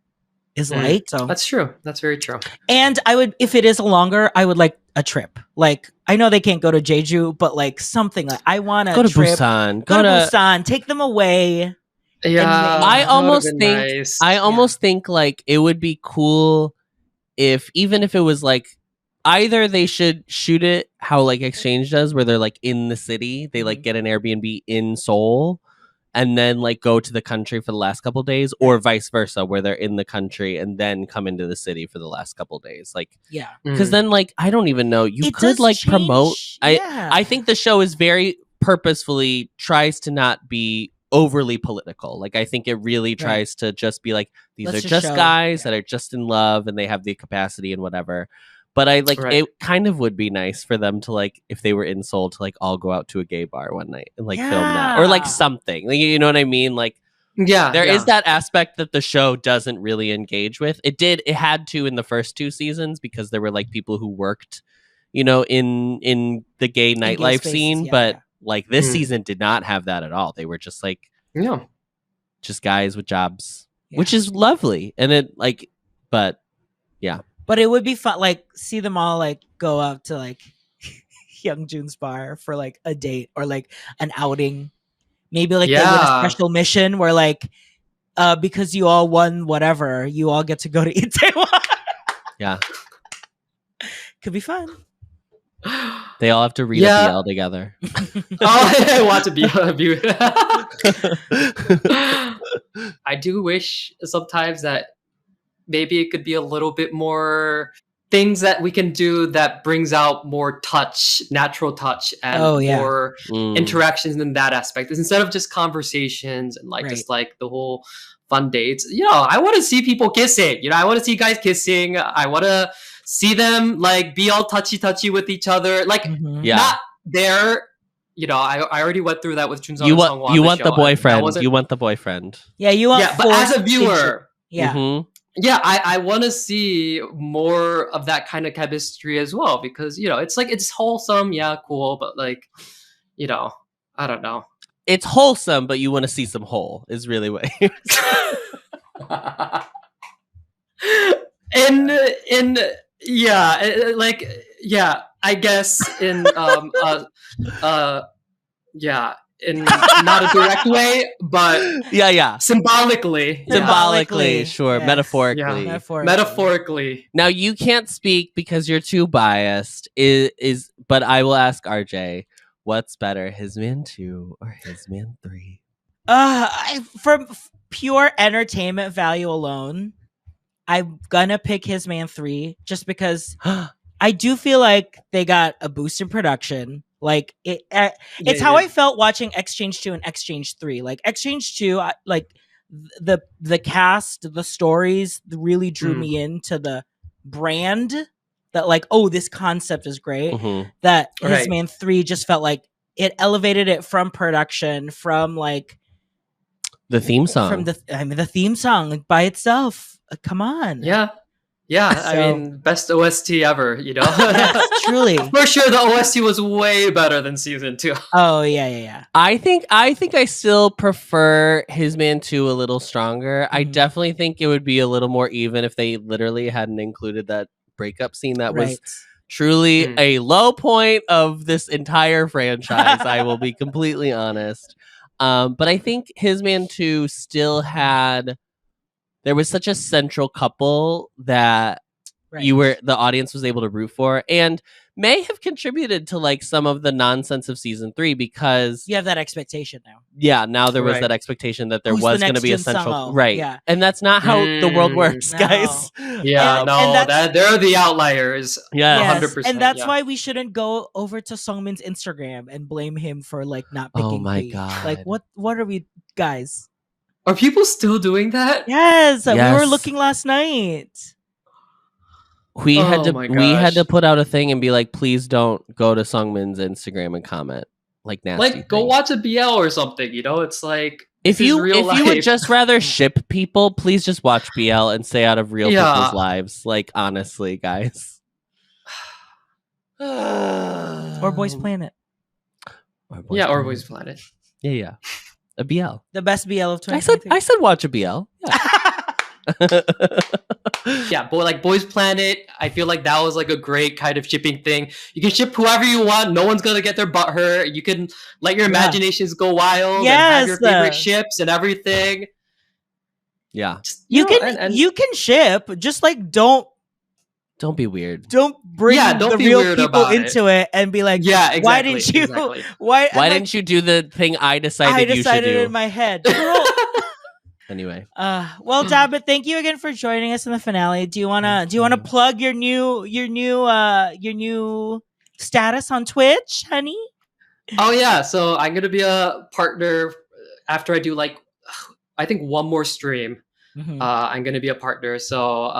is like. So That's true. That's very true. and I would, if it is a longer, I would like a trip. Like I know they can't go to Jeju, but like something like I want to Go to trip. Busan. Go to Busan. Take them away. Yeah, I that would've almost been think nice. I almost think like it would be cool if even if it was like either they should shoot it how like Exchange does, where they're like in the city, they like get an Airbnb in Seoul and then like go to the country for the last couple days, or vice versa, where they're in the country and then come into the city for the last couple days. Like, Yeah. because then like I don't even know, you It could does like change. promote. Yeah. I think the show is very purposefully tries to not be overly political. Like I think it really tries to just be like, these Let's are just just show- guys that are just in love and they have the capacity and whatever. But I like Right. it kind of would be nice for them to like, if they were in Seoul, to like all go out to a gay bar one night and like film that, or like Yeah. something. Like, you know what I mean? Like Yeah, there yeah. is that aspect that the show doesn't really engage with. It had to in the first 2 seasons because there were like people who worked, you know, in the gay nightlife spaces, scene, yeah, but yeah. like this Mm. season did not have that at all. They were just like Yeah. just guys with jobs, Yeah. which is lovely. And it like, but But it would be fun, like see them all like go out to like Hyungjoon's bar for like a date or like an outing. Maybe like they win a Yeah. special mission where like because you all won whatever, you all get to go to Itaewon. yeah, Could be fun. they all have to read Yeah. a BL together. Oh, I want to be a view. I do wish sometimes that maybe it could be a little bit more things that we can do that brings out more touch, natural touch, and Oh, yeah. more Mm. interactions in that aspect instead of just conversations and like Right. just like the whole fun dates. You know, I want to see people kissing. You know, I want to see guys kissing. I want to see them like be all touchy with each other. Like Mhm. Yeah. not there. You know, I already went through that with Chunseong You and want Sungwon you on want show, the and that boyfriend. wasn't- You want the boyfriend. Yeah, you want yeah, but as a forced kinship. viewer, Yeah. Mhm. yeah, I want to see more of that kind of chemistry as well because you know it's like it's wholesome, yeah, cool, but like you know, I don't know. It's wholesome, but you want to see some whole. Is really what. in yeah, like yeah, I guess in yeah, in not a direct way, but yeah. symbolically, yeah. Symbolically, sure. Yes. Metaphorically. Metaphorically. Now you can't speak because you're too biased. Is but I will ask RJ, what's better, His Man 2 or His Man 3? From pure entertainment value alone, I'm gonna pick His Man 3 just because I do feel like they got a boost in production. Like it's how I felt watching Exchange 2 and Exchange 3. Like Exchange 2, like the cast, the stories really drew me into the brand. That like, oh, this concept is great. Mhm. That His Right. Man 3 just felt like it elevated it from production, from like The theme song. from the theme song by itself. Come on, Yeah. I So- mean, best OST ever, you know? Yes, truly. For sure, the OST was way better than season 2. Oh yeah. I think I still prefer His Man 2 a little stronger. I Mhm. definitely think it would be a little more even if they literally hadn't included that breakup scene that was Right. truly Mm. a low point of this entire franchise. I will be completely honest. But I think His Man 2 still had, there was such a central couple that Right. the audience was able to root for, and may have contributed to like some of the nonsense of season 3 because You have that expectation now. now there was Right. that expectation that there Who's was the going to next be a Jin central Sung-ho? right, Yeah. and that's not how the world works, No. guys. Yeah, And- no, and that's- that they're the outliers. Yeah. Yes, 100%, and that's yeah. why we shouldn't go over to Sungmin's Instagram and blame him for like not Oh picking. my P. God. Like what are we guys? Are people still doing that? Yes, we were Yes. looking last night. We had Oh to my we had to gosh. put out a thing and be like, please don't go to Sungmin's Instagram and comment like nasty Like, go things. watch a BL or something. You know, it's like If this is you real would life. just rather ship people, please just watch BL and stay out of real Yeah. people's lives. Like honestly, guys. Or Boys Planet. Yeah, or Boys Planet. Yeah. A BL. The best BL of I said 2023. watch a BL. Yeah. Yeah, but Boys Planet, I feel like that was like a great kind of shipping thing. You can ship whoever you want. No one's gonna get their butt hurt. You can let your imaginations go wild and have your Yes. favorite ships and everything. Yeah. Just, You know, can and you can ship, just like don't Don't be weird. bring Yeah, don't the be real weird people about it. into it and be like, yeah, exactly. why didn't you? Exactly. Why Didn't you do the thing I decided you should decided do? in my head, girl. Anyway. Well, Dabit, thank you again for joining us in the finale. Do you wanna plug your new status on Twitch, honey? Oh yeah, so I'm gonna be a partner after I do I think one more stream. I'm gonna be a partner. So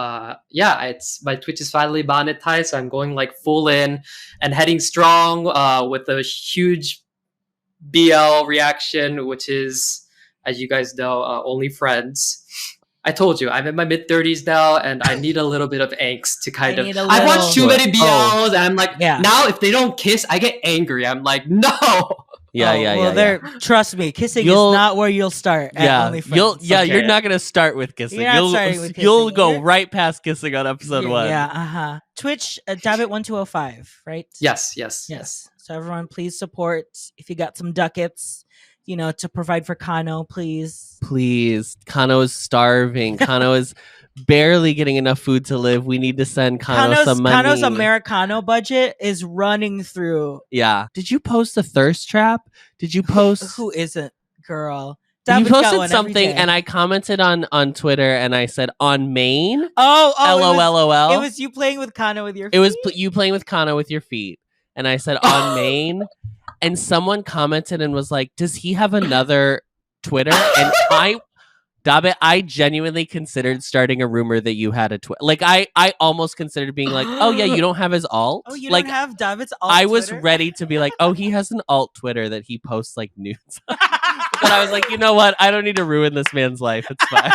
yeah, it's my Twitch is finally monetized. So I'm going full in and heading strong with a huge BL reaction, which is, as you guys know, only friends. I told you, I'm in my mid-30s now, and I need a little bit of angst to kind of. I've watched too many BLs, and I'm like, now if they don't kiss, I get angry. I'm like, no. Yeah. Trust me, kissing is not where you'll start. Yeah, at OnlyFans. You're not gonna start with kissing. You're not starting with You'll kissing. go right past kissing on episode 1. Yeah, Twitch, Dabit1205, right? Yes. So everyone, please support if you got some ducats, to provide for Kano, please. Please, Kano is starving. Kano is barely getting enough food to live. We need to send Kano some money. Kano's Americano budget is running through. Yeah. Did you post a thirst trap? Did you post? Who isn't, girl? You posted something, and I commented on Twitter, and I said on main. Oh, LOL. It was you playing with Kano with your feet. It was you playing with Kano with your feet, and I said on main, and someone commented and was like, "Does he have another Twitter?" And Dabit, I genuinely considered starting a rumor that you had a Twitter. I almost considered being like, "Oh yeah, you don't have his alt." Oh, you don't have Dabit's alt. I was Twitter? ready to be like, "Oh, he has an alt Twitter that he posts nudes." But I was like, you know what? I don't need to ruin this man's life. It's fine.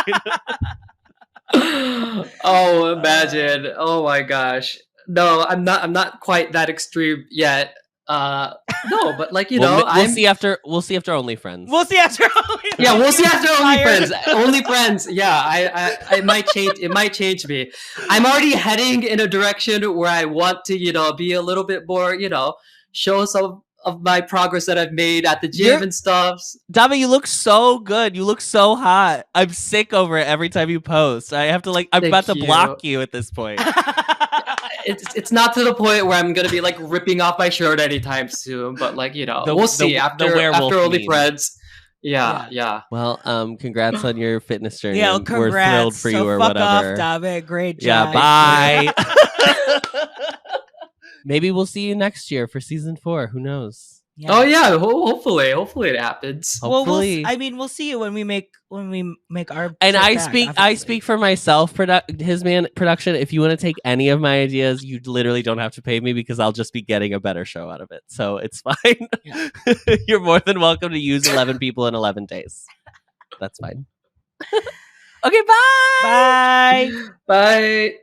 Oh, imagine! Oh my gosh! No, I'm not quite that extreme yet. No, but we'll see after OnlyFriends. We'll see after OnlyFriends. Yeah, we'll see after OnlyFriends. OnlyFriends. Yeah, I it might change. It might change me. I'm already heading in a direction where I want to, be a little bit more, show some of my progress that I've made at the gym and stuff. Dabit, you look so good. You look so hot. I'm sick over it every time you post. I have to I'm about to block you at this point. It's not to the point where I'm gonna be ripping off my shirt anytime soon, but we'll see after OnlyFriends. Yeah. Well, congrats on your fitness journey. Yeah, congrats. We're thrilled for you or fuck whatever. Off, Dabit. Great job. Yeah, bye. Maybe we'll see you next year for season 4. Who knows? Yeah. Oh yeah, hopefully it happens. Hopefully. Well, we'll see you when we make our. And I speak for myself. His man production. If you want to take any of my ideas, you literally don't have to pay me because I'll just be getting a better show out of it. So it's fine. Yeah. You're more than welcome to use 11 people in 11 days. That's fine. Okay, bye. Bye.